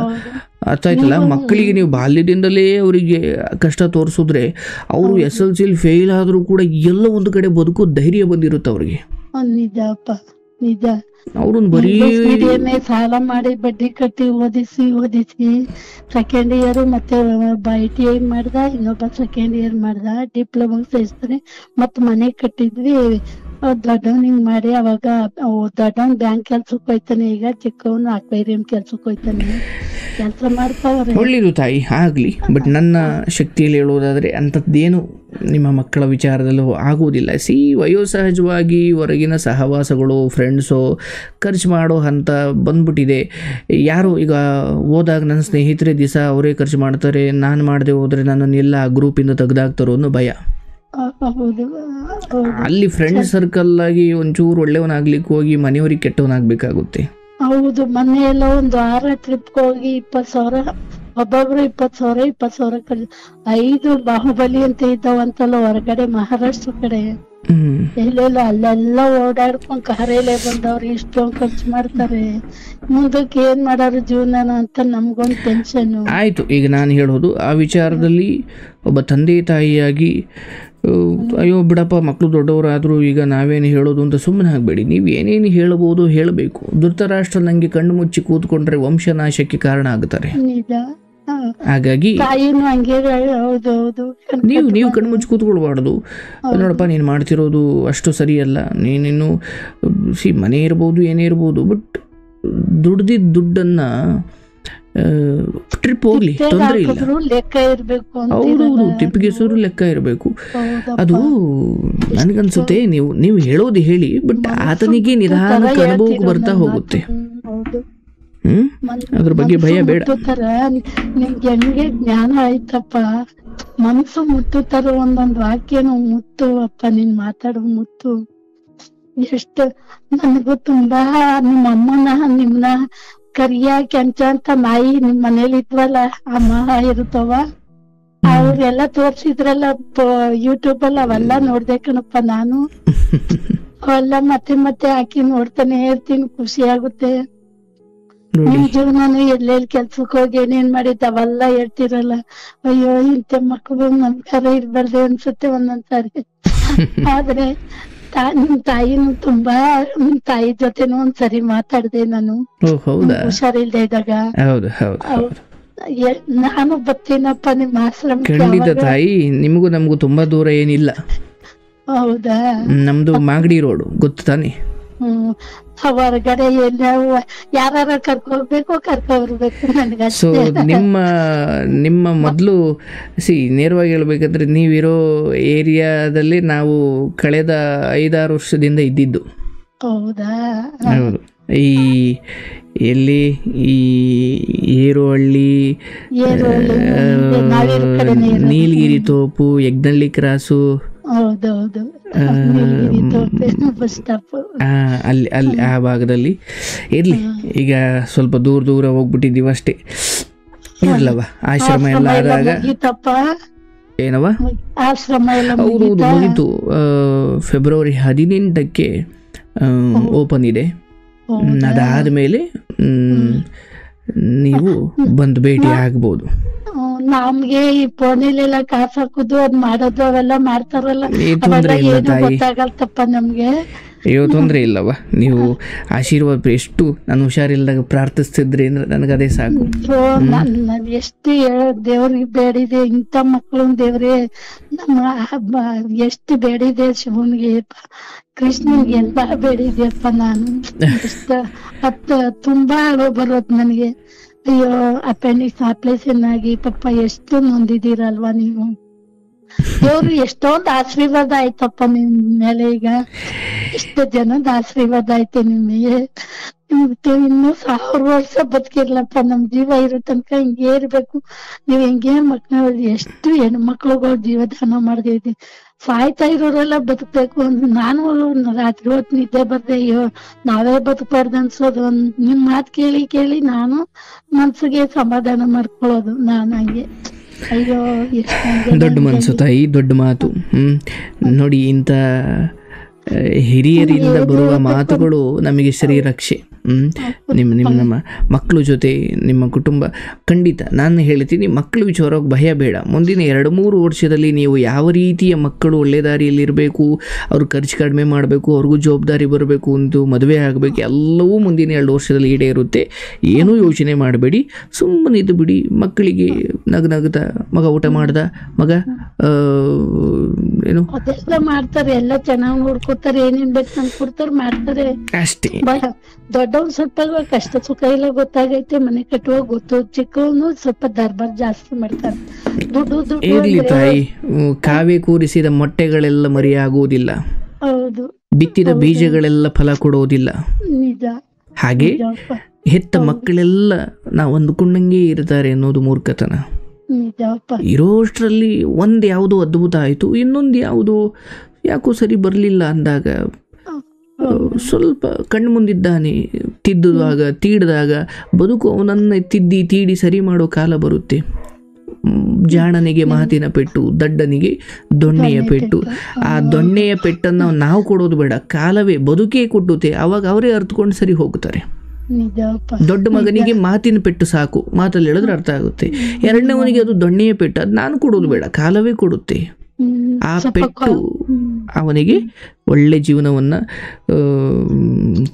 ಅರ್ಥ ಆಯ್ತಲ್ಲ? ಮಕ್ಕಳಿಗೆ ನೀವು ಬಾಲ್ಯದಿಂದಲೇ ಅವರಿಗೆ ಕಷ್ಟ ತೋರಿಸಿದ್ರೆ ಅವರು SLC ಫೇಲ್ ಆದ್ರೂ ಕೂಡ ಎಲ್ಲ ಒಂದು ಕಡೆ ಬದುಕೋ ಧೈರ್ಯ ಬಂದಿರುತ್ತೆ ಅವ್ರಿಗೆ. ನಿಜ. ಅವ್ರನ್ನ ಬರೀ ಸಾಲ ಮಾಡಿ ಬಡ್ಡಿ ಕಟ್ಟಿ ಓದಿಸಿ ಸೆಕೆಂಡ್ ಇಯರ್ ಮತ್ತೆ ITI ಮಾಡ್ದ, ಇನ್ನೊಬ್ಬ ಸೆಕೆಂಡ್ ಇಯರ್ ಮಾಡ್ದ, ಡಿಪ್ಲೊಮಾ ಸೇರಿಸ್ತಾರೆ. ಮತ್ ಮನೆ ಕಟ್ಟಿದ್ವಿ, ದೊಡ್ಡವನಿಂಗ್ ಮಾಡಿ ಅವಾಗ ದೊಡ್ಡವನ್ ಬ್ಯಾಂಕ್ ಕೆಲ್ಸಕ್ಕೆ ಹೋಯ್ತಾನೆ, ಈಗ ಚಿಕ್ಕವನು ಅಕ್ವೇರಿಯಂ ಕೆಲ್ಸಕ್ಕೆ ಹೋಯ್ತಾನೆ. ಕೆಲಸ ಮಾಡ್ತಾವ್ರೆ. ಒಳ್ಳೇದು ತಾಯಿ, ಆಗ್ಲಿ. ಬಟ್ ನನ್ನ ಶಕ್ತಿಯಲ್ಲಿ ಹೇಳೋದಾದ್ರೆ ಅಂಥದ್ದೇನು ನಿಮ್ಮ ಮಕ್ಕಳ ವಿಚಾರದಲ್ಲೂ ಆಗುವುದಿಲ್ಲ. ವಯೋಸಹಜವಾಗಿ ಹೊರಗಿನ ಸಹವಾಸಗಳು, ಫ್ರೆಂಡ್ಸು ಖರ್ಚು ಮಾಡೋ ಹಂತ ಬಂದ್ಬಿಟ್ಟಿದೆ. ಯಾರು ಈಗ ಹೋದಾಗ ನನ್ನ ಸ್ನೇಹಿತರೆ ದಿವಸ ಅವರೇ ಖರ್ಚು ಮಾಡ್ತಾರೆ, ನಾನು ಮಾಡದೆ ಹೋದರೆ ನನ್ನನ್ನೆಲ್ಲ ಆ ಗ್ರೂಪಿಂದ ತೆಗೆದಾಕ್ತಾರೋ ಅನ್ನೋ ಭಯ. ಅಲ್ಲಿ ಫ್ರೆಂಡ್ ಸರ್ಕಲ್ ಆಗಿ ಒಂಚೂರು ಒಳ್ಳೆಯವನಾಗ್ಲಿಕ್ಕೆ ಹೋಗಿ ಮನೆಯವ್ರಿಗೆ ಕೆಟ್ಟವನಾಗಬೇಕಾಗುತ್ತೆ. ಹೌದು, ಮೊನ್ನೆ ಎಲ್ಲ ಒಂದು 6 ಟ್ರಿಪ್ ಹೋಗಿ 20,000 ಒಬ್ಬೊಬ್ರು 20,000 5 ಬಾಹುಬಲಿ ಅಂತ ಇದ್ದಾವಂತಲ್ಲ ಹೊರಗಡೆ ಮಹಾರಾಷ್ಟ್ರ ಕಡೆ, ಎಲ್ಲೆಲ್ಲ ಅಲ್ಲೆಲ್ಲ ಓಡಾಡ್ಕೊಂಡ್ ಕಾರಲ್ಲೇ ಬಂದವ್ರು ಇಷ್ಟೊಂದು ಖರ್ಚು ಮಾಡ್ತಾರೆ. ಮುಂದಕ್ಕೆ ಏನ್ ಮಾಡೋರು ಜೀವನ ಅಂತ ನಮ್ಗೊಂದು ಟೆನ್ಷನ್. ಆಯ್ತು, ಈಗ ನಾನು ಹೇಳೋದು ಆ ವಿಚಾರದಲ್ಲಿ ಒಬ್ಬ ತಂದೆ ತಾಯಿಯಾಗಿ ಅಯ್ಯೋ ಬಿಡಪ್ಪ ಮಕ್ಕಳು ದೊಡ್ಡವರಾದರೂ ಈಗ ನಾವೇನು ಹೇಳೋದು ಅಂತ ಸುಮ್ಮನೆ ಆಗಬೇಡಿ. ನೀವು ಏನೇನು ಹೇಳಬಹುದು ಹೇಳಬೇಕು. ಧೃತರಾಷ್ಟ್ರ ನಂಗೆ ಕಣ್ಣು ಮುಚ್ಚಿ ಕೂತ್ಕೊಂಡ್ರೆ ವಂಶನಾಶಕ್ಕೆ ಕಾರಣ ಆಗುತ್ತಾರೆ. ಹಾಗಾಗಿ ನೀವು ಕಣ್ಣು ಮುಚ್ಚಿ ಕೂತ್ಕೊಳ್ಬಾರ್ದು. ನೋಡಪ್ಪ ನೀನು ಮಾಡ್ತಿರೋದು ಅಷ್ಟು ಸರಿಯಲ್ಲ, ನೀನಿನ್ನು ಮನೆ ಇರ್ಬೋದು ಏನೇ ಇರ್ಬೋದು, ಬಟ್ ದುಡ್ದಿದ್ದ ದುಡ್ಡನ್ನ ಟ್ರಿಪ್ ಹೋಗ್ಲಿ ತೊಂದರೆ ಇಲ್ಲ. ಹೌದೌದು, ಟಿಪ್ಪಿಗೆ ಸುರು ಲೆಕ್ಕ ಇರಬೇಕು. ಅದು ನನಗನ್ಸುತ್ತೆ ನೀವು ಹೇಳೋದು ಹೇಳಿ, ಬಟ್ ಆತನಿಗೆ ನಿಧಾನಕ್ಕೆ ಅನುಭವಕ್ಕೆ ಬರ್ತಾ ಹೋಗುತ್ತೆ. ಅದ್ರ ಬಗ್ಗೆ ಭಯ ಬೇಡ. ನಿಮ್ಗೆ ಹೆಂಗೆ ಜ್ಞಾನ ಆಯ್ತಪ್ಪ, ಮನಸ್ಸು ಮುತ್ತು ತರ ಒಂದೊಂದು ವಾಕ್ಯನು ಮುತ್ತು ಅಪ್ಪ, ನೀನ್ ಮಾತಾಡೋ ಮುತ್ತು. ಎಷ್ಟು ನನಗೂ ತುಂಬಾ ನಿಮ್ಮಮ್ಮನ ನಿಮ್ನ ಕರಿಯ ಕೆಂಚ ಅಂತ ನಾಯಿ ನಿಮ್ ಮನೇಲಿ ಇದ್ವಲ್ಲ ಅಮ್ಮ ಇರುತ್ತವ, ಅವ್ರೆಲ್ಲ ತೋರ್ಸಿದ್ರಲ್ಲ ಯೂಟ್ಯೂಬ್ ಅಲ್ಲಿ, ಅವೆಲ್ಲ ನೋಡ್ದೆ ಕಣಪ್ಪ ನಾನು. ಅವೆಲ್ಲ ಮತ್ತೆ ಹಾಕಿ ನೋಡ್ತಾನೆ ಇರ್ತೀನಿ, ಖುಷಿ ಆಗುತ್ತೆ. ನಿಮ್ ಜೀವನನು ಎಲ್ಲೆಲ್ಲಿ ಕೆಲ್ಸಕ್ಕೆ ಹೋಗಿ ಏನೇನ್ ಮಾಡಿದ್ದ ಅವೆಲ್ಲ ಹೇಳ್ತಿರಲ್ಲ. ಅಯ್ಯೋ ಇಂಥ ಮಕ್ಳು ನಮ್ಗಾರ ಇರ್ಬಾರ್ದು ಅನ್ಸುತ್ತೆ ಒಂದೊಂದ್ಸಾರಿ. ಆದ್ರೆ ನಿಮ್ ತಾಯಿನೂ ತುಂಬಾ, ನಿಮ್ ತಾಯಿ ಜೊತೆನೂ ಒಂದ್ಸರಿ ಮಾತಾಡ್ದೆ ನಾನು ಹುಷಾರಿಲ್ದೆ ಇದ್ದಾಗ. ನಾನು ಬರ್ತೀನಪ್ಪ ನಿಮ್ ಆಶ್ರಮ. ಖಂಡಿತ ತಾಯಿ, ನಿಮಗೂ ನಮಗೂ ತುಂಬಾ ದೂರ ಏನಿಲ್ಲ. ಹೌದಾ? ನಮ್ದು ಮಾಗಡಿ ರೋಡ್ ಗೊತ್ತು ತಾನೆ? ಹ್ಮ್ ಹೊರಗಡೆ ಎಲ್ಲ ಯಾರ ಕರ್ಕೋಬೇಕು ಕರ್ಕೊಬರ್ಬೇಕು ಸೊ ನನ್ಗಷ್ಟೇ. ನಿಮ್ಮ ಮೊದಲು ನೇರವಾಗಿ ಹೇಳ್ಬೇಕಂದ್ರೆ ನೀವಿರೋ ಏರಿಯಾದಲ್ಲಿ ನಾವು ಕಳೆದ 5-6 ವರ್ಷದಿಂದ ಇದ್ದಿದ್ದು. ಹೌದಾ? ಹೌದು. ಈ ಎಲ್ಲಿ ಈ ಏರುಹಳ್ಳಿ, ನಾವಿರೋ ಕಡೆನೇ ಇರೋದು. ನೀಲಗಿರಿ ತೋಪು, ಯಗ್ನಳ್ಳಿ ಕ್ರಾಸು, ಹೌದೌದು, ಬಸ್ ಸ್ಟಾಪ್ ಅಲ್ಲಿ ಅಲ್ಲಿ ಆ ಭಾಗದಲ್ಲಿ ಇರ್ಲಿ. ಈಗ ಸ್ವಲ್ಪ ದೂರ ಹೋಗ್ಬಿಟ್ಟಿದ್ದೀವಿ ಅಷ್ಟೇ. ಇರ್ಲವ ಆಶ್ರಮ ಎಲ್ಲ ಆದಾಗ ಮುಗೀತಪ್ಪ. ಏನವ ಆಶ್ರಮ ಎಲ್ಲ ಹೌದು ಮುಗೀತು. ಫೆಬ್ರವರಿ 18ಕ್ಕೆ ಓಪನ್ ಇದೆ. ಅದಾದ್ಮೇಲೆ ನೀವು ಬಂದು ಭೇಟಿ ಆಗ್ಬೋದು. ನಮ್ಗೆ ಈ ಫೋನಿಲೆಲ್ಲ ಕಾಸು ಹಾಕುದು ಅದ್ ಮಾಡೋದು ಅವೆಲ್ಲ ಮಾಡ್ತಾರಲ್ಲ, ತೊಂದ್ರೆ ಇಲ್ಲ ಏನು ತಾಯಿ, ಗೊತ್ತಾಗಲ್ತಪ್ಪ ನಮ್ಗೆ. ಅಯ್ಯೋ ತೊಂದರೆ ಇಲ್ಲವ. ನೀವು ಆಶೀರ್ವಾದ ಎಷ್ಟು ನಾನು ಹುಷಾರಿಲ್ದಾಗ ಪ್ರಾರ್ಥಿಸ್ತಿದ್ರಿ ಅಂದ್ರೆ ನನಗದೇ ಸಾಕು. ನಾನ್ ಎಷ್ಟು ದೇವ್ರಿಗೆ ಬೇಡಿದೆ, ಇಂಥ ಮಕ್ಳು ದೇವ್ರೆ ನಮ್ಮ ಎಷ್ಟು ಬೇಡಿದೆ, ಶಿವನ್ಗೆ ಕೃಷ್ಣನ್ಗೆ ಎಲ್ಲ ಬೇಡಿದೆಯಪ್ಪ ನಾನು. ತುಂಬಾ ಅಳು ಬರೋದ್ ನನಗೆ. ಅಯ್ಯೋ ಅಪೆಂಡಿಕ್ಸ್ ಆಪರೇಷನ್ ಆಗಿ ಪಾಪ ಎಷ್ಟು ನೊಂದಿದ್ದೀರಲ್ವಾ ನೀವು. ದೇವ್ರು ಎಷ್ಟೊಂದು ಆಶೀರ್ವಾದ ಆಯ್ತಪ್ಪ ನಿಮ್ ಮೇಲೆ. ಈಗ ಎಷ್ಟು ಜನದ ಆಶೀರ್ವಾದ ಆಯ್ತು ನಿಮಗೆ. ಇನ್ನು 1000 ವರ್ಷ ಬದುಕಿರ್ಲಪ್ಪ, ನಮ್ ಜೀವ ಇರೋ ತನಕ ಹಿಂಗೇ ಇರ್ಬೇಕು. ನೀವ್ ಹಿಂಗೇ ಮಕ್ಳು ಎಷ್ಟು ಹೆಣ್ಮಕ್ಳುಗಳು ಜೀವದಾನ ಮಾಡ್ದಿದ್ವಿ. ಸಾಯ್ತಾ ಇರೋರೆಲ್ಲ ಬದುಕ್ಬೇಕು. ನಾನು ರಾತ್ರಿ ಹೊತ್ತು ನಿದ್ದೆ ಬರ್ದೆ, ಅಯ್ಯೋ ನಾವೇ ಬದುಕ್ಬಾರ್ದು ಅನ್ಸೋದು. ನಿಮ್ ಮಾತು ಕೇಳಿ ನಾನು ಮನ್ಸಿಗೆ ಸಮಾಧಾನ ಮಾಡ್ಕೊಳ್ಳೋದು. ನಾನು ಹಂಗೆ ಅಯ್ಯೋ ಎಷ್ಟು ದೊಡ್ಡ ಮನಸ್ಸು ತಾಯಿ, ದೊಡ್ಡ ಮಾತು. ನೋಡಿ, ಇಂಥ ಹಿರಿಯರಿಂದ ಬರುವ ಮಾತುಗಳು ನಮಗೆ ಶ್ರೀರಕ್ಷೆ. ನಮ್ಮ ಮಕ್ಕಳ ಜೊತೆ ನಿಮ್ಮ ಕುಟುಂಬ ಖಂಡಿತ ನಾನು ಹೇಳ್ತೀನಿ, ಮಕ್ಕಳ ವಿಚಾರವಾಗಿ ಭಯ ಬೇಡ. ಮುಂದಿನ 2-3 ವರ್ಷದಲ್ಲಿ ನೀವು ಯಾವ ರೀತಿಯ ಮಕ್ಕಳು ಒಳ್ಳೆ ದಾರಿಯಲ್ಲಿ ಇರಬೇಕು, ಅವ್ರು ಖರ್ಚು ಕಡಿಮೆ ಮಾಡಬೇಕು, ಅವ್ರಿಗೂ ಜವಾಬ್ದಾರಿ ಬರಬೇಕು, ಒಂದು ಮದುವೆ ಆಗಬೇಕು, ಎಲ್ಲವೂ ಮುಂದಿನ 2 ವರ್ಷದಲ್ಲಿ ಈಡೇರುತ್ತೆ. ಏನೂ ಯೋಚನೆ ಮಾಡಬೇಡಿ, ಸುಮ್ಮನೆ ಇದ್ದು ಬಿಡಿ. ಮಕ್ಕಳಿಗೆ ನಗನಗ್ತಾ ಮಗ ಊಟ ಮಾಡ್ದ, ಮಗ ಏನು ಮಾಡ್ತಾರೆ, ಎಲ್ಲ ಚೆನ್ನಾಗಿ ನೋಡ್ಕೊತಾರೆ, ಏನೇನ್ ಬೇಕು ತಂದು ಕೊಡ್ತಾರೆ, ಮಾಡ್ತಾರೆ ಅಷ್ಟೇ. ದೊಡ್ಡವ್ನು ಸ್ವಲ್ಪ ಕಷ್ಟ ಸುಖ ಎಲ್ಲ ಗೊತ್ತಾಗೈತೆ, ಮನೆ ಕಟ್ಟುವಾಗ ಗೊತ್ತು. ಚಿಕ್ಕವನು ಸ್ವಲ್ಪ ದರ್ಬಾರ್ ಜಾಸ್ತಿ ಮಾಡ್ತಾರೆ. ದುಡ್ಡು ಇರ್ಲಿ ತಾಯಿ, ಕಾವೇ ಕೂರಿಸಿದ ಮೊಟ್ಟೆಗಳೆಲ್ಲ ಮರಿಯಾಗುವುದಿಲ್ಲ, ಹೌದು, ಬಿತ್ತಿದ ಬೀಜಗಳೆಲ್ಲ ಫಲ ಕೊಡುವುದಿಲ್ಲ. ನಿಜ. ಹಾಗೆ ಹೆತ್ತ ಮಕ್ಕಳೆಲ್ಲ ನಾವು ಅಂದುಕೊಂಡಂಗೆ ಇರ್ತಾರೆ ಅನ್ನೋದು ಮೂರ್ಖತನ. ಇರೋಷ್ಟರಲ್ಲಿ ಒಂದು ಯಾವುದೋ ಅದ್ಭುತ ಆಯಿತು, ಇನ್ನೊಂದು ಯಾವುದೋ ಯಾಕೋ ಸರಿ ಬರಲಿಲ್ಲ ಅಂದಾಗ ಸ್ವಲ್ಪ ಕಣ್ಣು ಮುಂದಿದ್ದಾನೆ ತೀಡಿದಾಗ ಬದುಕು ಅವನನ್ನು ತೀಡಿ ಸರಿ ಮಾಡೋ ಕಾಲ ಬರುತ್ತೆ. ಜಾಣನಿಗೆ ಮಾತಿನ ಪೆಟ್ಟು, ದಡ್ಡನಿಗೆ ದೊಣ್ಣೆಯ ಪೆಟ್ಟು. ಆ ದೊಣ್ಣೆಯ ಪೆಟ್ಟನ್ನು ನಾವು ಕೊಡೋದು ಬೇಡ, ಕಾಲವೇ ಬದುಕೇ ಕೊಟ್ಟುತ್ತೆ. ಅವಾಗ ಅವರೇ ಅರ್ಥಕೊಂಡು ಸರಿ ಹೋಗ್ತಾರೆ. ದೊಡ್ಡ ಮಗನಿಗೆ ಮಾತಿನ ಪೆಟ್ಟು ಸಾಕು, ಮಾತಲ್ಲಿ ಹೇಳಿದ್ರೆ ಅರ್ಥ ಆಗುತ್ತೆ. ಎರಡನೇವನಿಗೆ ಅದು ದೊಣ್ಣೆಯ ಪೆಟ್ಟು, ಅದು ನಾನು ಕೊಡೋದು ಬೇಡ, ಕಾಲವೇ ಕೊಡುತ್ತೆ. ಆ ಪೆಟ್ಟು ಅವನಿಗೆ ಒಳ್ಳೆ ಜೀವನವನ್ನು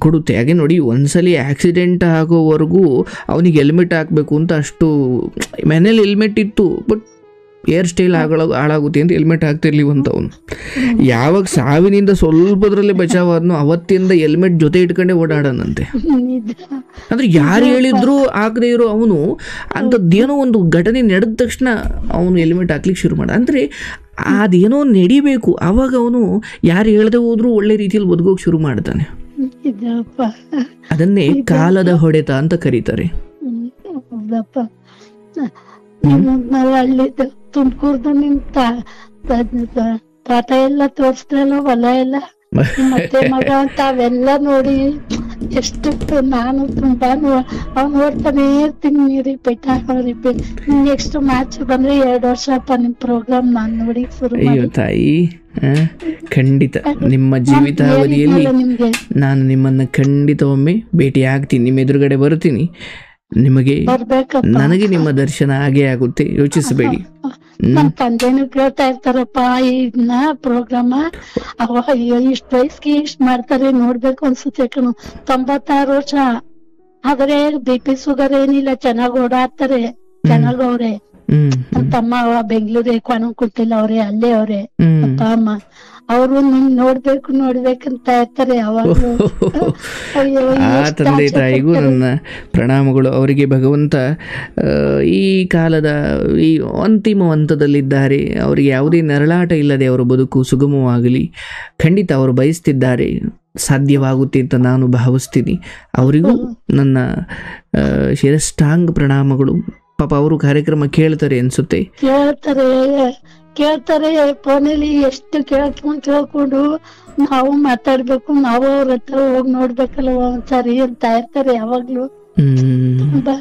ಕೊಡುತ್ತೆ. ಹಾಗೆ ನೋಡಿ, ಒಂದ್ಸಲಿ ಆಕ್ಸಿಡೆಂಟ್ ಆಗೋವರೆಗೂ ಅವನಿಗೆ ಹೆಲ್ಮೆಟ್ ಹಾಕಬೇಕು ಅಂತ ಅಷ್ಟು ಮನೇಲಿ ಹೆಲ್ಮೆಟ್ ಇತ್ತು, ಬಟ್ ಏರ್ ಸ್ಟೈಲ್ ಹಾಳಾಗುತ್ತೆ ಅಂತ ಹೆಲ್ಮೆಟ್ ಹಾಕ್ತಿರ್ಲಿವಂತ ಅವನು. ಯಾವಾಗ ಸಾವಿನಿಂದ ಸ್ವಲ್ಪದ್ರಲ್ಲೇ ಬಚಾವಾದ್ನೋ ಅವತ್ತಿಂದ ಹೆಲ್ಮೆಟ್ ಜೊತೆ ಇಟ್ಕೊಂಡೆ ಓಡಾಡನಂತೆ. ಅಂದ್ರೆ ಯಾರು ಹೇಳಿದ್ರು ಹಾಕದೇ ಇರೋ ಅವನು ಅಂಥದ್ದೇನೋ ಒಂದು ಘಟನೆ ನಡೆದ ತಕ್ಷಣ ಅವನು ಹೆಲ್ಮೆಟ್ ಹಾಕ್ಲಿಕ್ಕೆ ಶುರು ಮಾಡ. ಅಂದರೆ ಅದೇನೋ ನಡಿಬೇಕು, ಆವಾಗ ಅವನು ಯಾರು ಹೇಳ್ದೆ ಹೋದ್ರೂ ಒಳ್ಳೆ ರೀತಿಯಲ್ಲಿ ಬದುಕೋಕೆ ಶುರು ಮಾಡ್ತಾನೆ. ಅದನ್ನೇ ಕಾಲದ ಹೊಡೆತ ಅಂತ ಕರೀತಾರೆ. ಹಳ್ಳಿದ ತುಮಕೂರ್ದು ನಿಮ್ ತೋಟ ಎಲ್ಲ ತೋರಿಸ್ತಾರಲ್ಲ, ಹೊಲ ಎಲ್ಲ ಮತ್ತೆ ಮಗ ಅಂತ ಅವೆಲ್ಲ ನೋಡಿ ಎಷ್ಟು ನಾನು ತುಂಬಾ ಅವ್ನು ನೋಡ್ತಾನೆ ಇರ್ತೀನಿ. ರಿಪೀಟ್ ನೆಕ್ಸ್ಟ್ ಮ್ಯಾಚ್ ಬಂದ್ರೆ 2 ವರ್ಷ ನಿಮ್ ಪ್ರೋಗ್ರಾಮ್ ನಾನ್ ನೋಡಿ ಶುರು. ಅಯ್ಯೋ ತಾಯಿ, ಖಂಡಿತ ನಿಮ್ಮ ಜೀವಿತಾವಧಿಯಲ್ಲಿ ನಾನು ನಿಮ್ಮನ್ನ ಖಂಡಿತ ಒಮ್ಮೆ ಭೇಟಿ ಆಗ್ತೀನಿ, ನಿಮ್ಮ ಎದುರುಗಡೆ ಬರ್ತೀನಿ. ನಿಮಗೆ ನನಗೆ ನಿಮ್ಮ ದರ್ಶನ ಆಗೇ ಆಗುತ್ತೆ, ಯೋಚಿಸಬೇಡಿ. ನಮ್ ತಂದೆನೂ ಕೇಳ್ತಾ ಇರ್ತಾರಪ್ಪ ಇದನ್ನ ಪ್ರೋಗ್ರಾಮ, ಅಯ್ಯೋ ಇಷ್ಟ ವಯಸ್ಸಿಗೆ ಇಷ್ಟ ಮಾಡ್ತಾರೆ, ನೋಡ್ಬೇಕು ಅನ್ಸುತ್ತೆ ಕಣು. 96 ವರ್ಷ ಆದ್ರೆ BP ಶುಗರ್ ಏನಿಲ್ಲ, ಚೆನ್ನಾಗ್ ಓಡಾಡ್ತಾರೆ, ಚೆನ್ನಾಗ್ ಅವ್ರೆ. ನಮ್ ತಮ್ಮ ಬೆಂಗ್ಳೂರೇ ಕೊಟ್ಟಿಲ್ಲ ಅವ್ರೆ, ಅಲ್ಲೇ ಅವ್ರೆ ಅಪ್ಪ ಅಮ್ಮ. ಅವರು ನೋಡ್ಬೇಕಂತ ಇರ್ತಾರೆ ಯಾವಾಗ್ಲೂ. ಅಯ್ಯೋ, ಆ ಎಷ್ಟ್ ತಂದೆ ಆಸೆ ತಾಯಿಗೂ ಪಡ್ತಾರೆ. ನನ್ನ ಪ್ರಣಾಮಗಳು. ಅವರಿಗೆ ಭಗವಂತ ಈ ಕಾಲದ ಈ ಅಂತಿಮ ಹಂತದಲ್ಲಿದ್ದಾರೆ, ಅವರಿಗೆ ಯಾವುದೇ ನರಳಾಟ ಇಲ್ಲದೆ ಅವರ ಬದುಕು ಸುಗಮವಾಗಲಿ. ಖಂಡಿತ ಅವರು ಬಯಸ್ತಿದ್ದಾರೆ, ಸಾಧ್ಯವಾಗುತ್ತೆ ಅಂತ ನಾನು ಭಾವಿಸ್ತೀನಿ. ಅವರಿಗೂ ನನ್ನ ಶಿರಷ್ಟಾಂಗ ಪ್ರಣಾಮಗಳು. ಪಾಪ ಅವರು ಕಾರ್ಯಕ್ರಮ ಕೇಳ್ತಾರೆ ಅನ್ಸುತ್ತೆ. ಕೇಳ್ತಾರೆ ಫೋನಲ್ಲಿ ಎಷ್ಟು ಕೇಳ್ಕೊಂಡು ನಾವು ಮಾತಾಡ್ಬೇಕು, ನಾವು ಅವ್ರ ಹತ್ರ ಹೋಗಿ ನೋಡ್ಬೇಕಲ್ಲ ಒಂದ್ಸರಿ ಅಂತ ಇರ್ತಾರೆ ಯಾವಾಗ್ಲೂ. ತುಂಬಾ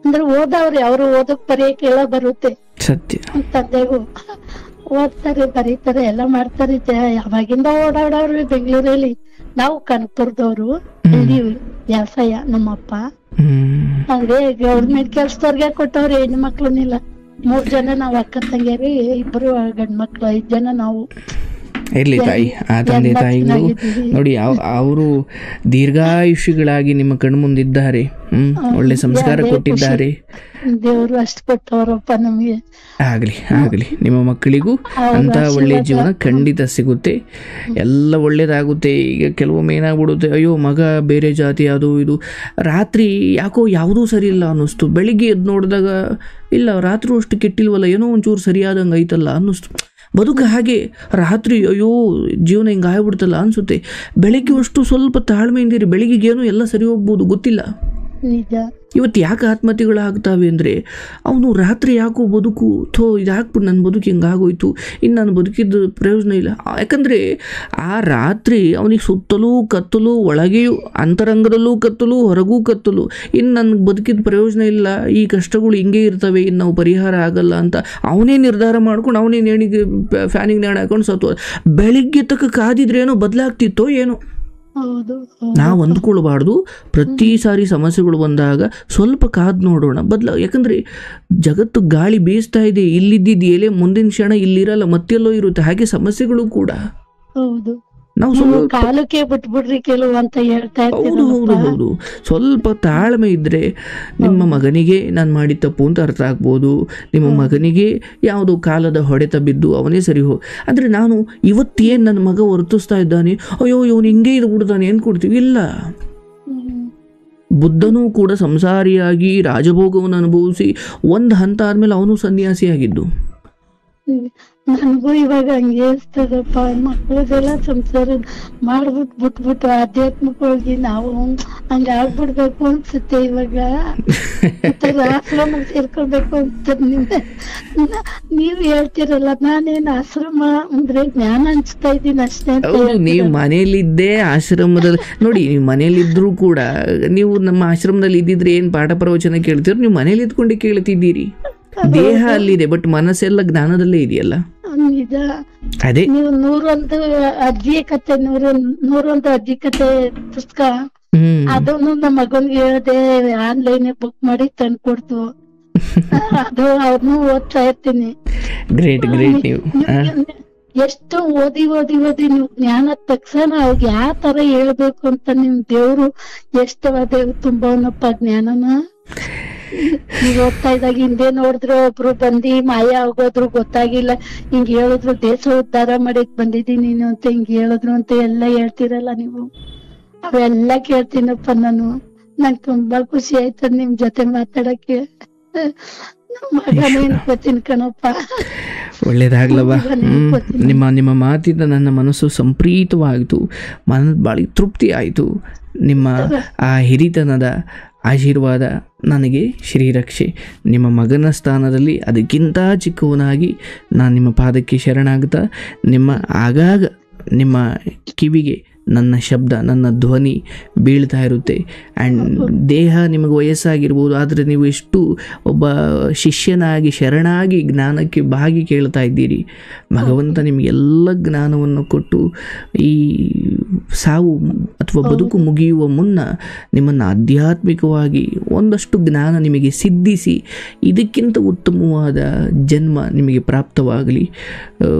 ಅಂದ್ರೆ ಓದವ್ರಿ, ಅವ್ರು ಓದಕ್ ಬರೆಯಕ್ ಎಲ್ಲ ಬರುತ್ತೆ. ಸತ್ಯ. ತಂದೆಗೂ ಓದ್ತಾರೆ, ಬರೀತಾರೆ, ಎಲ್ಲ ಮಾಡ್ತಾರೆ. ಯಾವಾಗಿಂದ ಓಡಾಡವ್ರಿ ಬೆಂಗಳೂರಲ್ಲಿ. ನಾವು ಕನಕಪುರದವ್ರು, ಇಲ್ಲಿ ವ್ಯವಸಾಯ ನಮ್ಮಪ್ಪ. ಅಂದ್ರೆ ಗೌರ್ಮೆಂಟ್ ಕೆಲ್ಸದವ್ರಿಗೆ ಕೊಟ್ಟವ್ರಿ, ಹೆಣ್ಣು ಮಕ್ಳನ್ನಿಲ್ಲ. 3 ಜನ ನಾವ್ ಅಕ್ಕ ತಂಗಿಯರಿ, 2 ಗಂಡ್ ಮಕ್ಳು, 5 ಜನ ನಾವು. ಇರ್ಲಿ ತಾಯಿ, ಆ ತಂದೆ ತಾಯಿಗಳು ನೋಡಿ, ಅವರು ದೀರ್ಘಾಯುಷಿಗಳಾಗಿ ನಿಮ್ಮ ಕಣ್ಮುಂದಿದ್ದಾರೆ. ಒಳ್ಳೆ ಸಂಸ್ಕಾರ ಕೊಟ್ಟಿದ್ದಾರೆ. ದೇವ್ರು ಅಷ್ಟು ಕೊಟ್ಟವರಪ್ಪ ನಮಗೆ. ಆಗ್ಲಿ ನಿಮ್ಮ ಮಕ್ಕಳಿಗೂ ಅಂತ ಒಳ್ಳೆ ಜೀವನ ಖಂಡಿತ ಸಿಗುತ್ತೆ, ಎಲ್ಲ ಒಳ್ಳೇದಾಗುತ್ತೆ. ಈಗ ಕೆಲವೊಮ್ಮೆ ಏನಾಗ್ಬಿಡುತ್ತೆ, ಅಯ್ಯೋ ಮಗ ಬೇರೆ ಜಾತಿ ಅದು ಇದು, ರಾತ್ರಿ ಯಾಕೋ ಯಾವುದೂ ಸರಿ ಇಲ್ಲ ಅನ್ನಿಸ್ತು. ಬೆಳಿಗ್ಗೆ ಎದ್ದು ನೋಡಿದಾಗ ಇಲ್ಲ, ರಾತ್ರಿ ಅಷ್ಟು ಕೆಟ್ಟಿಲ್ವಲ್ಲ, ಏನೋ ಒಂಚೂರು ಸರಿಯಾದಂಗೆ ಐತಲ್ಲ ಅನ್ನಿಸ್ತು. ಬದುಕು ಹಾಗೆ, ರಾತ್ರಿ ಅಯ್ಯೋ ಜೀವನ ಹಿಂಗೆ ಆಗ್ಬಿಡ್ತಲ್ಲ ಅನಿಸುತ್ತೆ. ಬೆಳಗ್ಗೆ ಅಷ್ಟು ಸ್ವಲ್ಪ ತಾಳ್ಮೆಯಿಂದಿರಿ, ಬೆಳಿಗ್ಗೆಗೇನು ಎಲ್ಲ ಸರಿ ಹೋಗ್ಬೋದು, ಗೊತ್ತಿಲ್ಲ. ಇವತ್ತು ಯಾಕೆ ಆತ್ಮಹತ್ಯೆಗಳಾಗ್ತಾವೆ ಅಂದರೆ, ಅವನು ರಾತ್ರಿ ಯಾಕೋ ಬದುಕು ಇದಾಕ್ಬಿಟ್ಟು ನನ್ನ ಬದುಕು ಹಿಂಗಾಗೋಯ್ತು, ಇನ್ನು ನಾನು ಬದುಕಿದ್ದು ಪ್ರಯೋಜನ ಇಲ್ಲ. ಯಾಕಂದರೆ ಆ ರಾತ್ರಿ ಅವನಿಗೆ ಸುತ್ತಲೂ ಕತ್ತಲು, ಒಳಗೆಯೂ ಅಂತರಂಗದಲ್ಲೂ ಕತ್ತಲು, ಹೊರಗೂ ಕತ್ತಲು. ಇನ್ನು ನನಗೆ ಬದುಕಿದ ಪ್ರಯೋಜನ ಇಲ್ಲ, ಈ ಕಷ್ಟಗಳು ಹಿಂಗೆ ಇರ್ತವೆ, ಇನ್ನು ನಾವು ಪರಿಹಾರ ಆಗಲ್ಲ ಅಂತ ಅವನೇ ನಿರ್ಧಾರ ಮಾಡ್ಕೊಂಡು ಅವನೇ ನೇಣಿಗೆ ಫ್ಯಾನಿಗೆ ನೇಣು ಹಾಕೊಂಡು ಸತ್ತು. ಬೆಳಿಗ್ಗೆ ತಕ್ಕ ಕಾದಿದ್ರೇನೋ ಬದಲಾಗ್ತಿತ್ತೋ ಏನೋ. ನಾವು ಅಂದ್ಕೊಳ್ಬಾರ್ದು, ಪ್ರತಿ ಸಾರಿ ಸಮಸ್ಯೆಗಳು ಬಂದಾಗ ಸ್ವಲ್ಪ ಕಾದು ನೋಡೋಣ, ಯಾಕಂದರೆ ಜಗತ್ತು ಗಾಳಿ ಬೀಸ್ತಾ ಇದೆ, ಇಲ್ಲಿದ್ದಿದ್ದು ಎಲೆ ಮುಂದಿನ ಕ್ಷಣ ಇಲ್ಲಿರಲ್ಲ, ಮತ್ತೆಲ್ಲೋ ಇರುತ್ತೆ. ಹಾಗೆ ಸಮಸ್ಯೆಗಳು ಕೂಡ. ನಾವು ಕಾಲಕ್ಕೆ ಬಿಟ್ಬಿಡ್ರಿ ಕೆಲವು ಅಂತ ಹೇಳ್ತಾ ಇರ್ತೀವಿ. ಹೌದು, ಸ್ವಲ್ಪ ತಾಳ್ಮೆ ಇದ್ದರೆ ನಿಮ್ಮ ಮಗನಿಗೆ ನಾನು ಮಾಡಿದ ತಪ್ಪು ಅಂತ ಅರ್ಥ ಆಗ್ಬೋದು. ನಿಮ್ಮ ಮಗನಿಗೆ ಯಾವುದೋ ಕಾಲದ ಹೊಡೆತ ಬಿದ್ದು ಅವನೇ ಸರಿ ಅಂದರೆ ನಾನು ಇವತ್ತೇನು ನನ್ನ ಮಗ ವರ್ತಿಸ್ತಾ ಇದ್ದಾನೆ, ಅಯ್ಯೋ ಇವನು ಹಿಂಗೆ ಇದು ಬಿಡ್ತಾನೆ ಏನು ಕೊಡ್ತೀವಿ. ಇಲ್ಲ, ಬುದ್ಧನೂ ಕೂಡ ಸಂಸಾರಿಯಾಗಿ ರಾಜಭೋಗವನ್ನು ಅನುಭವಿಸಿ ಒಂದು ಹಂತ ಆದಮೇಲೆ ಅವನು ಸನ್ಯಾಸಿಯಾಗಿದ್ದು. ನನಗೂ ಇವಾಗ ಹಂಗೆ ಅನ್ಸ್ತದಪ್ಪ, ಮಕ್ಕಳದೆಲ್ಲ ಸಂಸಾರ ಬಿಟ್ಬಿಟ್ಟು ಆಧ್ಯಾತ್ಮಿಕವಾಗಿ ನಾವು ಹಂಗ ಆಗ್ಬಿಡ್ಬೇಕು ಅನ್ಸುತ್ತೆ. ಇವಾಗ ಆಶ್ರಮ ಸೇರ್ಕೊಳ್ಬೇಕು ಅಂತ ನೀವ್ ಹೇಳ್ತಿರಲ್ಲ, ನಾನೇನ್ ಆಶ್ರಮ ಅಂದ್ರೆ ಜ್ಞಾನ ಹಂಚ್ತಾ ಇದ್ದೀನಿ ಅಷ್ಟೇ. ನೀವು ಮನೇಲಿದ್ದೇ ಆಶ್ರಮದಲ್ಲಿ ನೋಡಿ, ನೀವು ಮನೇಲಿದ್ರೂ ಕೂಡ ನೀವು ನಮ್ಮ ಆಶ್ರಮದಲ್ಲಿ ಇದ್ದಿದ್ರೆ ಏನ್ ಪಾಠ ಪ್ರವಚನ ಕೇಳ್ತೀರ, ನೀವು ಮನೇಲಿ ಇದ್ಕೊಂಡೆ ಕೇಳ್ತಿದ್ದೀರಿ. ದೇಹ ಅಲ್ಲಿದೆ, ಬಟ್ ಮನಸ್ಸೆಲ್ಲ ಜ್ಞಾನದಲ್ಲೇ ಇದೆಯಲ್ಲ. ನಿಜ. ಅದೇ ನೀವು 101 ಅಜ್ಜಿಯ ಕತೆ 101 ಅಜ್ಜಿ ಕತೆ ಪುಸ್ತಕ, ಅದನ್ನು ನಮ್ಮ ಮಗನ್ಗೆ ಹೇಳ್ದೆ, ಆನ್ಲೈನ್ ಬುಕ್ ಮಾಡಿ ತಂದು ಕೊಡ್ತು. ಅದು ಅವ್ರನ್ನೂ ಓದ್ತಾ ಇರ್ತೀನಿ. ಗ್ರೇಟ್. ನೀವು ಎಷ್ಟು ಓದಿ ನೀವು ಜ್ಞಾನ ತಕ್ಷಣ ಅವ್ರಿಗೆ ಯಾವ ತರ ಹೇಳ್ಬೇಕು ಅಂತ ನಿಮ್ ದೇವ್ರು ದೇವ್ರು ತುಂಬವನಪ್ಪ ಜ್ಞಾನನ. ನೀವ್ ಓದ್ತಾ ಇದ್ದಾಗ ಹಿಂದೆ ನೋಡಿದ್ರೆ ಒಬ್ರು ಬಂದಿ ಮಾಯ ಆಗೋದ್ರು, ಗೊತ್ತಾಗಿಲ್ಲ, ಹಿಂಗ್ ಹೇಳಿದ್ರು ದೇಶ ಉದ್ಧಾರ ಮಾಡಿಕ್ ಬಂದಿದ್ದೀನಿ ನೀನು ಅಂತ ಹಿಂಗ್ ಹೇಳಿದ್ರು ಅಂತ ಎಲ್ಲ ಹೇಳ್ತಿರಲ್ಲ ನೀವು. ಅವೆಲ್ಲ ಕೇಳ್ತೀನಪ್ಪ ನಾನು. ನಂಗೆ ತುಂಬಾ ಖುಷಿ ಆಯ್ತದ ನಿಮ್ ಜೊತೆ ಮಾತಾಡಕ್ಕೆ. ಮಗನೇ ಅನ್ಕೋತೀನಿ ಕಣಪ್ಪ. ಒಳ್ಳೇದಾಗ್ಲವ. ನಿಮ್ಮ ಮಾತಿಂದ ನನ್ನ ಮನಸ್ಸು ಸಂಪ್ರೀತವಾಯಿತು, ಭಾಳ ತೃಪ್ತಿ ಆಯಿತು. ನಿಮ್ಮ ಆ ಹಿರಿತನದ ಆಶೀರ್ವಾದ ನನಗೆ ಶ್ರೀರಕ್ಷೆ. ನಿಮ್ಮ ಮಗನ ಸ್ಥಾನದಲ್ಲಿ ಅದಕ್ಕಿಂತ ಚಿಕ್ಕವನಾಗಿ ನಾನು ನಿಮ್ಮ ಪಾದಕ್ಕೆ ಶರಣಾಗ್ತಾ, ಆಗಾಗ ನಿಮ್ಮ ಕಿವಿಗೆ ನನ್ನ ಶಬ್ದ, ನನ್ನ ಧ್ವನಿ ಬೀಳ್ತಾ ಇರುತ್ತೆ. ಆ್ಯಂಡ್ ದೇಹ ನಿಮಗೆ ವಯಸ್ಸಾಗಿರ್ಬೋದು, ಆದರೆ ನೀವು ಎಷ್ಟು ಒಬ್ಬ ಶಿಷ್ಯನಾಗಿ ಶರಣಾಗಿ ಜ್ಞಾನಕ್ಕೆ ಬಾಗಿ ಕೇಳ್ತಾ ಇದ್ದೀರಿ. ಭಗವಂತ ನಿಮಗೆಲ್ಲ ಜ್ಞಾನವನ್ನು ಕೊಟ್ಟು ಈ ಸಾವು ಅಥವಾ ಬದುಕು ಮುಗಿಯುವ ಮುನ್ನ ನಿಮ್ಮನ್ನು ಆಧ್ಯಾತ್ಮಿಕವಾಗಿ ಒಂದಷ್ಟು ಜ್ಞಾನ ನಿಮಗೆ ಸಿದ್ಧಿಸಿ ಇದಕ್ಕಿಂತ ಉತ್ತಮವಾದ ಜನ್ಮ ನಿಮಗೆ ಪ್ರಾಪ್ತವಾಗಲಿ.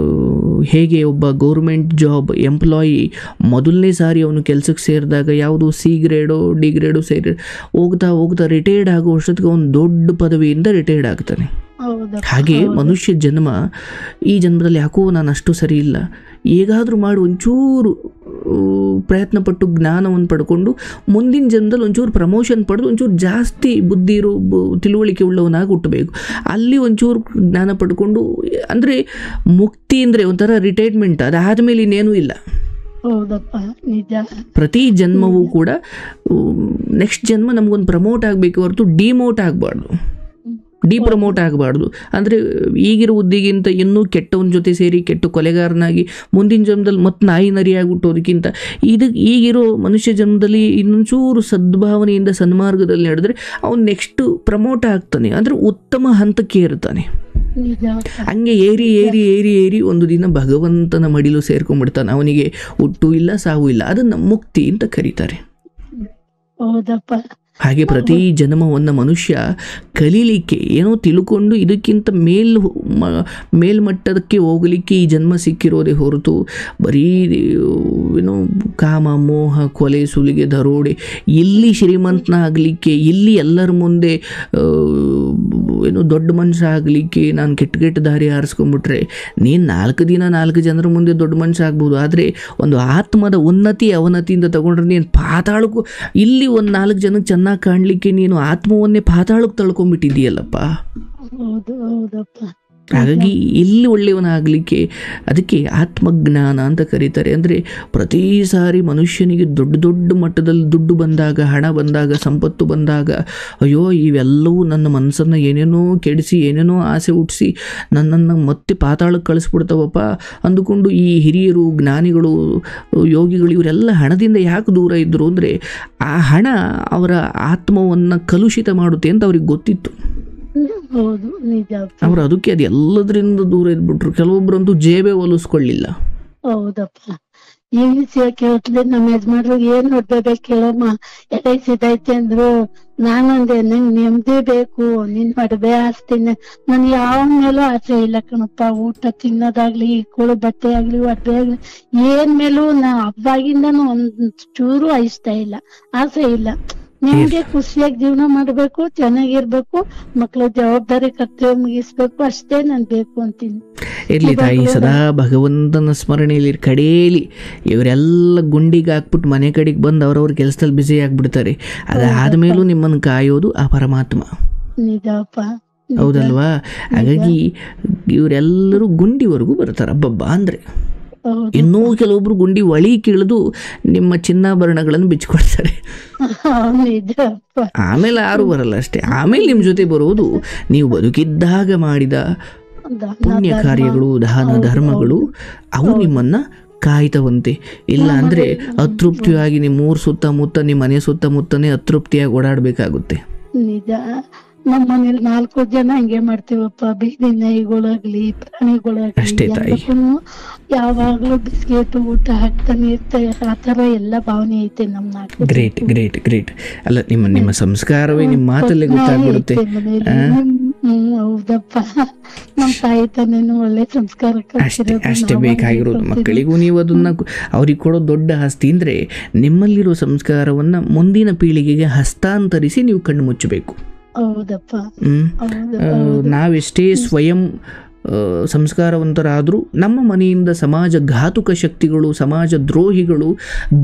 ಹೇಗೆ ಒಬ್ಬ ಗೌರ್ಮೆಂಟ್ ಜಾಬ್ ಎಂಪ್ಲಾಯಿ ಮೊದಲನೇ ಮೊದಲನೇ ಸಾರಿ ಅವನು ಕೆಲಸಕ್ಕೆ ಸೇರಿದಾಗ ಯಾವುದು ಸಿ ಗ್ರೇಡೋ ಡಿ ಗ್ರೇಡೋ ಸೇರಿ ಹೋಗ್ತಾ ಹೋಗ್ತಾ ರಿಟೈರ್ಡ್ ಆಗೋ ವರ್ಷಕ್ಕೆ ಅವನು ದೊಡ್ಡ ಪದವಿಯಿಂದ ರಿಟೈರ್ಡ್ ಆಗ್ತಾನೆ. ಹಾಗೆ ಮನುಷ್ಯ ಜನ್ಮ, ಈ ಜನ್ಮದಲ್ಲಿ ಯಾಕೋ ನಾನು ಅಷ್ಟು ಸರಿ ಇಲ್ಲ, ಹೇಗಾದರೂ ಮಾಡಿ ಒಂಚೂರು ಪ್ರಯತ್ನಪಟ್ಟು ಜ್ಞಾನವನ್ನು ಪಡ್ಕೊಂಡು ಮುಂದಿನ ಜನ್ಮದಲ್ಲಿ ಒಂಚೂರು ಪ್ರಮೋಷನ್ ಪಡೆದು ಒಂಚೂರು ಜಾಸ್ತಿ ಬುದ್ಧಿ ಇರೋ ತಿಳುವಳಿಕೆ ಉಳ್ಳವನಾಗಿ ಹುಟ್ಟಬೇಕು. ಅಲ್ಲಿ ಒಂಚೂರು ಜ್ಞಾನ ಪಡ್ಕೊಂಡು, ಅಂದರೆ ಮುಕ್ತಿ ಅಂದರೆ ಒಂಥರ ರಿಟೈರ್ಮೆಂಟ್, ಅದಾದಮೇಲೆ ಇನ್ನೇನೂ ಇಲ್ಲ. ಪ್ರತಿ ಜನ್ಮವೂ ಕೂಡ ನೆಕ್ಸ್ಟ್ ಜನ್ಮ ನಮಗೊಂದು ಪ್ರಮೋಟ್ ಆಗಬೇಕು ಹೊರತು ಡಿಮೋಟ್ ಆಗಬಾರ್ದು, ಡಿಪ್ರಮೋಟ್ ಆಗಬಾರ್ದು. ಅಂದರೆ ಈಗಿರೋ ಹುದ್ದೆಗಿಂತ ಇನ್ನೂ ಕೆಟ್ಟವನ ಜೊತೆ ಸೇರಿ ಕೆಟ್ಟ ಕೊಲೆಗಾರನಾಗಿ ಮುಂದಿನ ಜನ್ಮದಲ್ಲಿ ಮತ್ತೆ ನಾಯಿ ನರಿಯಾಗಿ ಹುಟ್ಟೋದಕ್ಕಿಂತ ಈಗಿರೋ ಮನುಷ್ಯ ಜನ್ಮದಲ್ಲಿ ಇನ್ನೊಂಚೂರು ಸದ್ಭಾವನೆಯಿಂದ ಸನ್ಮಾರ್ಗದಲ್ಲಿ ನಡೆದ್ರೆ ಅವನು ನೆಕ್ಸ್ಟ್ ಪ್ರಮೋಟ್ ಆಗ್ತಾನೆ, ಅಂದರೆ ಉತ್ತಮ ಹಂತಕ್ಕೆ ಇರ್ತಾನೆ. ಹಂಗೆ ಏರಿ ಏರಿ ಏರಿ ಏರಿ ಒಂದು ದಿನ ಭಗವಂತನ ಮಡಿಲು ಸೇರ್ಕೊಂಡ್ಬಿಡ್ತಾನೆ. ಅವನಿಗೆ ಹುಟ್ಟು ಇಲ್ಲ, ಸಾವು ಇಲ್ಲ. ಅದನ್ನು ಮುಕ್ತಿ ಅಂತ ಕರೀತಾರೆ. ಹಾಗೆ ಪ್ರತಿ ಜನ್ಮವನ್ನು ಮನುಷ್ಯ ಕಲೀಲಿಕ್ಕೆ ಏನೋ ತಿಳ್ಕೊಂಡು ಇದಕ್ಕಿಂತ ಮೇಲ್ಮಟ್ಟದಕ್ಕೆ ಹೋಗಲಿಕ್ಕೆ ಈ ಜನ್ಮ ಸಿಕ್ಕಿರೋದೇ ಹೊರತು ಬರೀ ಏನೋ ಕಾಮ, ಮೋಹ, ಕೊಲೆ, ಸುಲಿಗೆ, ದರೋಡೆ, ಇಲ್ಲಿ ಶ್ರೀಮಂತನಾಗಲಿಕ್ಕೆ, ಇಲ್ಲಿ ಎಲ್ಲರ ಮುಂದೆ ಏನೋ ದೊಡ್ಡ ಮನುಷ್ಯ ಆಗಲಿಕ್ಕೆ ನಾನು ಕೆಟ್ಟ ದಾರಿ ಆರಿಸ್ಕೊಂಡ್ಬಿಟ್ರೆ ನೀನು 4 ದಿನ 4 ಜನರ ಮುಂದೆ ದೊಡ್ಡ ಮನುಷ್ಯ ಆಗ್ಬೋದು. ಆದರೆ ಒಂದು ಆತ್ಮದ ಉನ್ನತಿ ಅವನತಿಯಿಂದ ತಗೊಂಡ್ರೆ ನೀನು ಪಾತಾಳಕ್ಕೂ, ಇಲ್ಲಿ ಒಂದು 4 ಜನಕ್ಕೆ ಚೆನ್ನಾಗಿ ಕಾಣಲಿಕ್ಕೆ ನೀನು ಆತ್ಮವನ್ನೇ ಪಾತಾಳಕ್ಕೆ ತಳ್ಕೊಂಡ್ಬಿಟ್ಟಿದ್ದೀಯಲ್ಲಪ್ಪ. ಹಾಗಾಗಿ ಇಲ್ಲಿ ಒಳ್ಳೆಯವನಾಗಲಿಕ್ಕೆ ಅದಕ್ಕೆ ಆತ್ಮಜ್ಞಾನ ಅಂತ ಕರೀತಾರೆ. ಅಂದರೆ ಪ್ರತಿ ಸಾರಿ ಮನುಷ್ಯನಿಗೆ ದೊಡ್ಡ ದೊಡ್ಡ ಮಟ್ಟದಲ್ಲಿ ದುಡ್ಡು ಬಂದಾಗ, ಹಣ ಬಂದಾಗ, ಸಂಪತ್ತು ಬಂದಾಗ, ಅಯ್ಯೋ ಇವೆಲ್ಲವೂ ನನ್ನ ಮನಸ್ಸನ್ನು ಏನೇನೋ ಕೆಡಿಸಿ, ಏನೇನೋ ಆಸೆ ಹುಟ್ಟಿಸಿ ನನ್ನನ್ನು ಮತ್ತೆ ಪಾತಾಳಕ್ಕೆ ಕಳಿಸ್ಬಿಡ್ತಾವಪ್ಪ ಅಂದುಕೊಂಡು ಈ ಹಿರಿಯರು, ಜ್ಞಾನಿಗಳು, ಯೋಗಿಗಳು ಇವರೆಲ್ಲ ಹಣದಿಂದ ಯಾಕೆ ದೂರ ಇದ್ದರು ಅಂದರೆ ಆ ಹಣ ಅವರ ಆತ್ಮವನ್ನು ಕಲುಷಿತ ಮಾಡುತ್ತೆ ಅಂತ ಅವ್ರಿಗೆ ಗೊತ್ತಿತ್ತು. ಅವರು ಅದಕ್ಕೆ ಅದು ಎಲ್ಲದರಿಂದ ದೂರ ಇದ್ಬಿಟ್ರು. ಕೆಲವೊಬ್ಬರಂತೂ ಜೇಬೇ ಒಲಿಸ್ಕೊಳ್ಳಿಲ್ಲ. ಹೌದಪ್ಪ, ಈ ವಿಷಯ ಕೇಳ್ತದೆ ನಮ್ಮ ಯಜಮಾನ್ರು ಏನ್ ನೋಡ್ಬೇಕು ಕೇಳಮ್ಮ, ಎದೈತೆ ಅಂದ್ರು. ನಾನಂದೆ ನಂಗ್ ನೆಮ್ಮದಿ ಬೇಕು, ನಿನ್ ಮಡ್ಬೆ ಆಸ್ತಿನ ನನ್ ಯಾವ ಮೇಲೂ ಆಸೆ ಇಲ್ಲ ಕಣಪ್ಪ. ಊಟ ತಿನ್ನೋದಾಗ್ಲಿ, ಕೂಳು ಬಟ್ಟೆ ಆಗ್ಲಿ, ಒಡ್ಬೆ ಆಗ್ಲಿ, ಏನ್ ಮೇಲೂ ಹಬ್ಬಾಗಿಂದನು ಒಂದ್ ಚೂರು ಇಷ್ಟ ಇಲ್ಲ, ಆಸೆ ಇಲ್ಲ. ನಿಮ್ಗೆ ಖುಷಿಯಾಗಿ ಜೀವನ ಮಾಡ್ಬೇಕು, ಚೆನ್ನಾಗಿರ್ಬೇಕು, ಮಕ್ಳ ಜವಾಬ್ದಾರಿ ಕರ್ತವ್ಯ ಮುಗಿಸ್ಬೇಕು, ಅಷ್ಟೇ ನಾನ್ ಬೇಕು ಅಂತೀನಿ. ಇರ್ಲಿ ತಾಯಿ, ಸದಾ ಭಗವಂತನ ಸ್ಮರಣೆಯಲ್ಲಿ ಕಡೆಯಲ್ಲಿ ಇವರೆಲ್ಲ ಗುಂಡಿಗೆ ಹಾಕ್ಬಿಟ್ಟು ಮನೆ ಕಡೆಗೆ ಬಂದು ಅವ್ರವ್ರ ಕೆಲಸದಲ್ಲಿ ಬ್ಯುಸಿ ಆಗ್ಬಿಡ್ತಾರೆ. ಅದಾದ್ಮೇಲೂ ನಿಮ್ಮನ್ನು ಕಾಯೋದು ಆ ಪರಮಾತ್ಮ. ನಿಜಪ್ಪ, ಹೌದಲ್ವಾ? ಹಾಗಾಗಿ ಇವರೆಲ್ಲರೂ ಗುಂಡಿವರೆಗೂ ಬರ್ತಾರೆ ಹಬ್ಬಬ್ಬ ಅಂದ್ರೆ. ಇನ್ನೂ ಕೆಲವೊಬ್ರು ಗುಂಡಿ ಒಳಿ ಕೀಳಿದು ನಿಮ್ಮ ಚಿನ್ನಾಭರಣಗಳನ್ನು ಬಿಚ್ಕೊಳ್ತಾರೆ. ಆಮೇಲೆ ಯಾರು ಬರಲ್ಲ ಅಷ್ಟೇ. ಆಮೇಲೆ ನಿಮ್ಮ ಜೊತೆ ಬರೋದು ನೀವು ಬದುಕಿದ್ದಾಗ ಮಾಡಿದ ಪುಣ್ಯ ಕಾರ್ಯಗಳು, ದಾನ ಧರ್ಮಗಳು, ಅವು ನಿಮ್ಮನ್ನ ಕಾಯ್ತವಂತೆ. ಇಲ್ಲ ಅಂದ್ರೆ ಅತೃಪ್ತಿಯಾಗಿ ನಿಮ್ಮ ಊರ್ ಸುತ್ತಮುತ್ತ, ನಿಮ್ಮ ಮನೆ ಸುತ್ತಮುತ್ತನೇ ಅತೃಪ್ತಿಯಾಗಿ ಓಡಾಡ್ಬೇಕಾಗುತ್ತೆ. ನಿಜ. ನಮ್ಮ ಮನೇಲಿ 4 ಜನ ಹಂಗೆ ಮಾಡ್ತೀವಪ್ಪ. ಬೀದಿ ನಾಯಿಗಳಾಗ್ಲಿ, ಪ್ರಾಣಿಗಳಾಗ್ಲಿ, ಯಾವಾಗ್ಲೂ ಬಿಸ್ಕೆಟ್ ಊಟ ಹಾಕ್ತಾನೆ ಇರ್ತಾರೆ. ಆತರ ಎಲ್ಲ ಭಾವನೆ ಐತೆ ನಮ್ಮ. Great great great. ಅಲ್ಲ, ನಿಮ್ಮ ಸಂಸ್ಕಾರವೇ ನಿಮ್ಮ ಮಾತಲ್ಲೇ ಗೊತ್ತಾಗ್ಬಿಡುತ್ತೆ. ಹೌದಪ್ಪ, ನಮ್ ತಾಯಿ ತಾನೇನು ಒಳ್ಳೆ ಸಂಸ್ಕಾರ. ಅಷ್ಟೇ ಬೇಕಾಗಿರೋದು ಮಕ್ಕಳಿಗೂ. ನೀವು ಅದನ್ನ ಅವ್ರಿಗೆ ಕೊಡೋ ದೊಡ್ಡ ಆಸ್ತಿ ಅಂದ್ರೆ ನಿಮ್ಮಲ್ಲಿರೋ ಸಂಸ್ಕಾರವನ್ನ ಮುಂದಿನ ಪೀಳಿಗೆಗೆ ಹಸ್ತಾಂತರಿಸಿ ನೀವು ಕಣ್ಣು ಮುಚ್ಚಬೇಕು. ಹೌದಪ್ಪ. ನಾವೆಷ್ಟೇ ಸ್ವಯಂ ಸಂಸ್ಕಾರವಂತರಾದರೂ ನಮ್ಮ ಮನೆಯಿಂದ ಸಮಾಜ ಘಾತುಕ ಶಕ್ತಿಗಳು, ಸಮಾಜ ದ್ರೋಹಿಗಳು,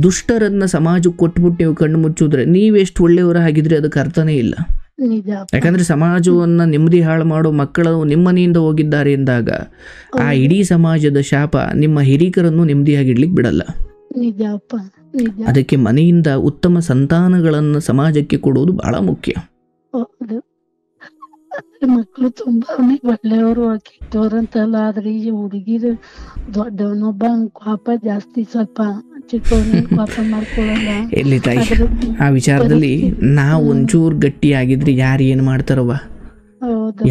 ದುಷ್ಟರನ್ನ ಸಮಾಜಕ್ಕೆ ಕೊಟ್ಬಿಟ್ಟು ನೀವು ಕಣ್ಣು ಮುಚ್ಚಿದ್ರೆ ನೀವೆಷ್ಟು ಒಳ್ಳೆಯವರ ಆಗಿದ್ರೆ ಅದಕ್ಕೆ ಅರ್ಥನೇ ಇಲ್ಲ. ಯಾಕಂದ್ರೆ ಸಮಾಜವನ್ನ ನೆಮ್ಮದಿ ಹಾಳು ಮಾಡೋ ಮಕ್ಕಳು ನಿಮ್ಮ ಮನೆಯಿಂದ ಹೋಗಿದ್ದಾರೆ ಎಂದಾಗ ಆ ಇಡೀ ಸಮಾಜದ ಶಾಪ ನಿಮ್ಮ ಹಿರಿಕರನ್ನು ನೆಮ್ಮದಿಯಾಗಿಡ್ಲಿಕ್ಕೆ ಬಿಡಲ್ಲ. ಅದಕ್ಕೆ ಮನೆಯಿಂದ ಉತ್ತಮ ಸಂತಾನಗಳನ್ನು ಸಮಾಜಕ್ಕೆ ಕೊಡುವುದು ಬಹಳ ಮುಖ್ಯ. ಮಕ್ಕಳು ತುಂಬಾನೇ ಒಳ್ಳೆಯವರು, ಕೆಟ್ಟವರು ಅಂತಲ್ಲ. ಆದ್ರೆ ಈ ಹುಡುಗಿರು ದೊಡ್ಡವನೊಬ್ಬ ಪಾಪ ಜಾಸ್ತಿ, ಸ್ವಲ್ಪ ಚಿಕ್ಕವನ ಪಾಪ ಮಾಡ್ಕೊಳ್ಳಲ್ಲ. ಎಲ್ಲಿ ತಾಯಿ, ಆ ವಿಚಾರದಲ್ಲಿ ನಾವು ಒಂಚೂರು ಗಟ್ಟಿ ಆಗಿದ್ರೆ ಯಾರು ಏನ್ ಮಾಡ್ತಾರವ.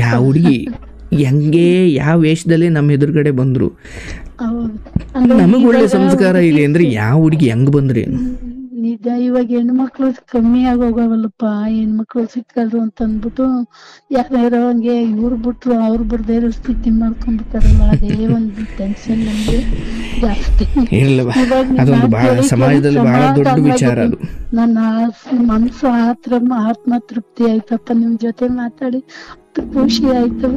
ಯಾವ ಹುಡುಗಿ ಹೆಂಗೆ ಯಾವ ವೇಷದಲ್ಲೇ ನಮ್ಮ ಎದುರುಗಡೆ ಬಂದ್ರು, ನಮಗ್ ಒಳ್ಳೆ ಸಂಸ್ಕಾರ ಇದೆ ಅಂದ್ರೆ ಯಾವ ಹುಡುಗಿ ಹೆಂಗ್ ಬಂದ್ರಿ ನಿಜ ಇವಾಗ ಹೆಣ್ಮಕ್ಳು ಕಮ್ಮಿ ಆಗೋಗವಲ್ಲಪ್ಪ, ಹೆಣ್ಮಕ್ಳು ಸಿಕ್ಕಲ್ರು ಅಂತ ಅಂದ್ಬಿಟ್ಟು ಯಾರ್ಯಾರೋ ಹಂಗೆ ಇವ್ರು ಬಿಟ್ರು ಅವ್ರು ಬಿಡದೇ ಇರೋ ಸ್ಥಿತಿ ಮಾಡ್ಕೊಂಡ್ಬಿಡ್ತಾರಲ್ಲ, ಅದೇ ಒಂದು ಟೆನ್ಷನ್ ನಮ್ಗೆ ಜಾಸ್ತಿ. ಇಲ್ಲವ, ಅದೊಂದು ಬಹಳ ಸಮಾಜದಲ್ಲಿ ಬಹಳ ದೊಡ್ಡ ವಿಚಾರ ಅದು. ನನ್ನ ಮನ್ಸು ಆತ್ಮ ತೃಪ್ತಿ ಆಯ್ತಪ್ಪ, ನಿಮ್ ಜೊತೆ ಮಾತಾಡಿ ಖುಷಿ ಆಯ್ತು.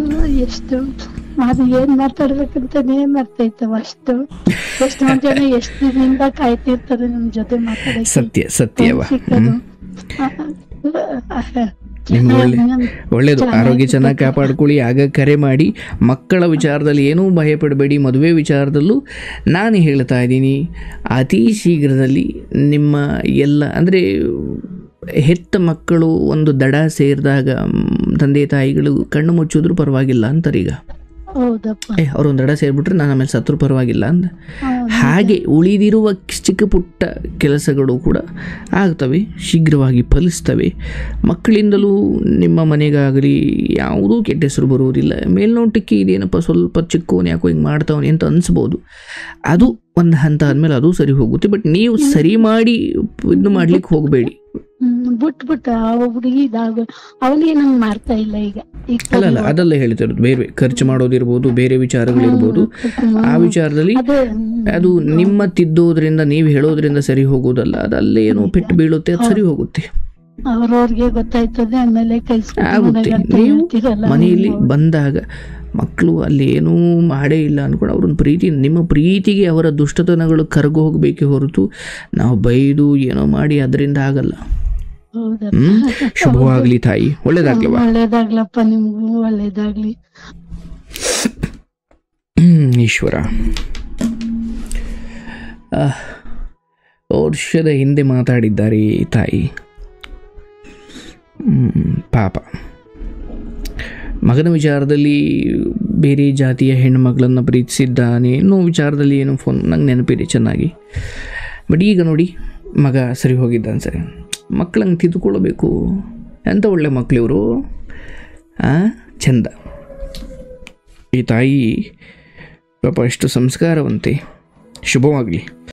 ಎಷ್ಟು ಅದು ಏನ್ ಮಾತಾಡ್ಬೇಕಂತಾನೇ ಮರ್ತೈತವ. ಎಷ್ಟೊಂದ್ ಜನ ಎಷ್ಟು ದಿನದಿಂದ ಕಾಯ್ತಿರ್ತಾರೆ ನಿಮ್ ಜೊತೆ ಮಾತಾಡಕ್ಕೆ. ಸತ್ಯವ. ಒಳ್ಳೇದು. ಆರೋಗ್ಯ ಚೆನ್ನಾಗಿ ಕಾಪಾಡ್ಕೊಳ್ಳಿ. ಆಗ ಕರೆ ಮಾಡಿ. ಮಕ್ಕಳ ವಿಚಾರದಲ್ಲಿ ಏನೂ ಭಯ ಪಡಬೇಡಿ. ಮದುವೆ ವಿಚಾರದಲ್ಲೂ ನಾನು ಹೇಳ್ತಾ ಇದ್ದೀನಿ, ಅತಿ ಶೀಘ್ರದಲ್ಲಿ ನಿಮ್ಮ ಎಲ್ಲ ಅಂದರೆ ಹೆತ್ತ ಮಕ್ಕಳು ಒಂದು ದಡ ಸೇರಿದಾಗ ತಂದೆ ತಾಯಿಗಳು ಕಣ್ಣು ಮುಚ್ಚಿದ್ರು ಪರವಾಗಿಲ್ಲ ಅಂತಾರೆ. ಈಗ ಅವರೊಂದು ದಡ ಸೇರಿಬಿಟ್ರೆ ನಾನು ಆಮೇಲೆ ಸತ್ರು ಪರವಾಗಿಲ್ಲ ಅಂದ ಹಾಗೆ ಉಳಿದಿರುವ ಚಿಕ್ಕ ಪುಟ್ಟ ಕೆಲಸಗಳು ಕೂಡ ಆಗ್ತವೆ, ಶೀಘ್ರವಾಗಿ ಫಲಿಸ್ತವೆ. ಮಕ್ಕಳಿಂದಲೂ ನಿಮ್ಮ ಮನೆಗಾಗಲಿ ಯಾವುದೂ ಕೆಟ್ಟ ಹೆಸರು ಬರುವುದಿಲ್ಲ. ಮೇಲ್ನೋಟಕ್ಕೆ ಇದೇನಪ್ಪ ಸ್ವಲ್ಪ ಚಿಕ್ಕವನು ಯಾಕೋ ಹಿಂಗೆ ಮಾಡ್ತಾವನೆ ಅಂತ ಅನಿಸ್ಬೋದು. ಅದು ಒಂದು ಹಂತ ಆದಮೇಲೆ ಅದು ಸರಿ ಹೋಗುತ್ತೆ. ಬಟ್ ನೀವು ಸರಿ ಮಾಡಿ ಇದು ಮಾಡ್ಲಿಕ್ಕೆ ಹೋಗಬೇಡಿ. ಬಿಟ್ಬಿಟ್ಟ ಹುಡುಗಿ ಅವನಿಗೆ ನಂಗೆ ಮಾಡ್ತಾ ಇಲ್ಲ ಈಗ. ಅಲ್ಲ ಅದೆಲ್ಲ ಹೇಳ್ತಿರೋದು ಬೇರೆ ಖರ್ಚು ಮಾಡೋದಿರ್ಬೋದು, ಬೇರೆ ವಿಚಾರಗಳಿರ್ಬೋದು. ಆ ವಿಚಾರದಲ್ಲಿ ಅದು ನಿಮ್ಮ ತಿದ್ದೋದ್ರಿಂದ ನೀವು ಹೇಳೋದ್ರಿಂದ ಸರಿ ಹೋಗೋದಲ್ಲ. ಅದಲ್ಲೇ ಏನೋ ಪೆಟ್ಟು ಬೀಳುತ್ತೆ, ಅದು ಸರಿ ಹೋಗುತ್ತೆ. ಅವ್ರವ್ರಿಗೆ ಗೊತ್ತಾಯ್ತದೆ. ಆಮೇಲೆ ಆಗುತ್ತೆ. ನೀವು ಮನೆಯಲ್ಲಿ ಬಂದಾಗ ಮಕ್ಕಳು ಅಲ್ಲಿ ಏನೂ ಮಾಡೇ ಇಲ್ಲ ಅಂದ್ಕೊಂಡು ಅವ್ರನ್ನ ಪ್ರೀತಿ, ನಿಮ್ಮ ಪ್ರೀತಿಗೆ ಅವರ ದುಷ್ಟತನಗಳು ಕರಗು ಹೋಗಬೇಕೆ ಹೊರತು ನಾವು ಬೈದು ಏನೋ ಮಾಡಿ ಅದರಿಂದ ಆಗಲ್ಲ. ಶುಭವಾಗ್ಲಿ ತಾಯಿ, ಒಳ್ಳೇದಾಗ್ಲವ. ಒಳ್ಳೇದಾಗ್ಲಪ್ಪ, ನಿಮ್ಗೂ ಒಳ್ಳೇದಾಗ್ಲಿ. ಈಶ್ವರ. ವರ್ಷದ ಹಿಂದೆ ಮಾತಾಡಿದ್ದಾರೆ ತಾಯಿ. ಪಾಪ ಮಗನ ವಿಚಾರದಲ್ಲಿ ಬೇರೆ ಜಾತಿಯ ಹೆಣ್ಣುಮಗಳನ್ನು ಪ್ರೀತಿಸಿದ್ದಾನೆ ಅನ್ನೋ ವಿಚಾರದಲ್ಲಿ ಏನೋ ಫೋನ್ ನಂಗೆ ನೆನಪಿದೆ ಚೆನ್ನಾಗಿ. ಬಟ್ ಈಗ ನೋಡಿ ಮಗ ಸರಿ ಹೋಗಿದ್ದಾನೆ. ಸರಿ, ಮಕ್ಕಳಂಗೆ ತಿದ್ದುಕೊಳ್ಳಬೇಕು. ಎಂಥ ಒಳ್ಳೆ ಮಕ್ಕಳಿವರು, ಚಂದ. ಈ ತಾಯಿ ಪಾಪ ಎಷ್ಟು ಸಂಸ್ಕಾರವಂತೆ. ಶುಭವಾಗಲಿ.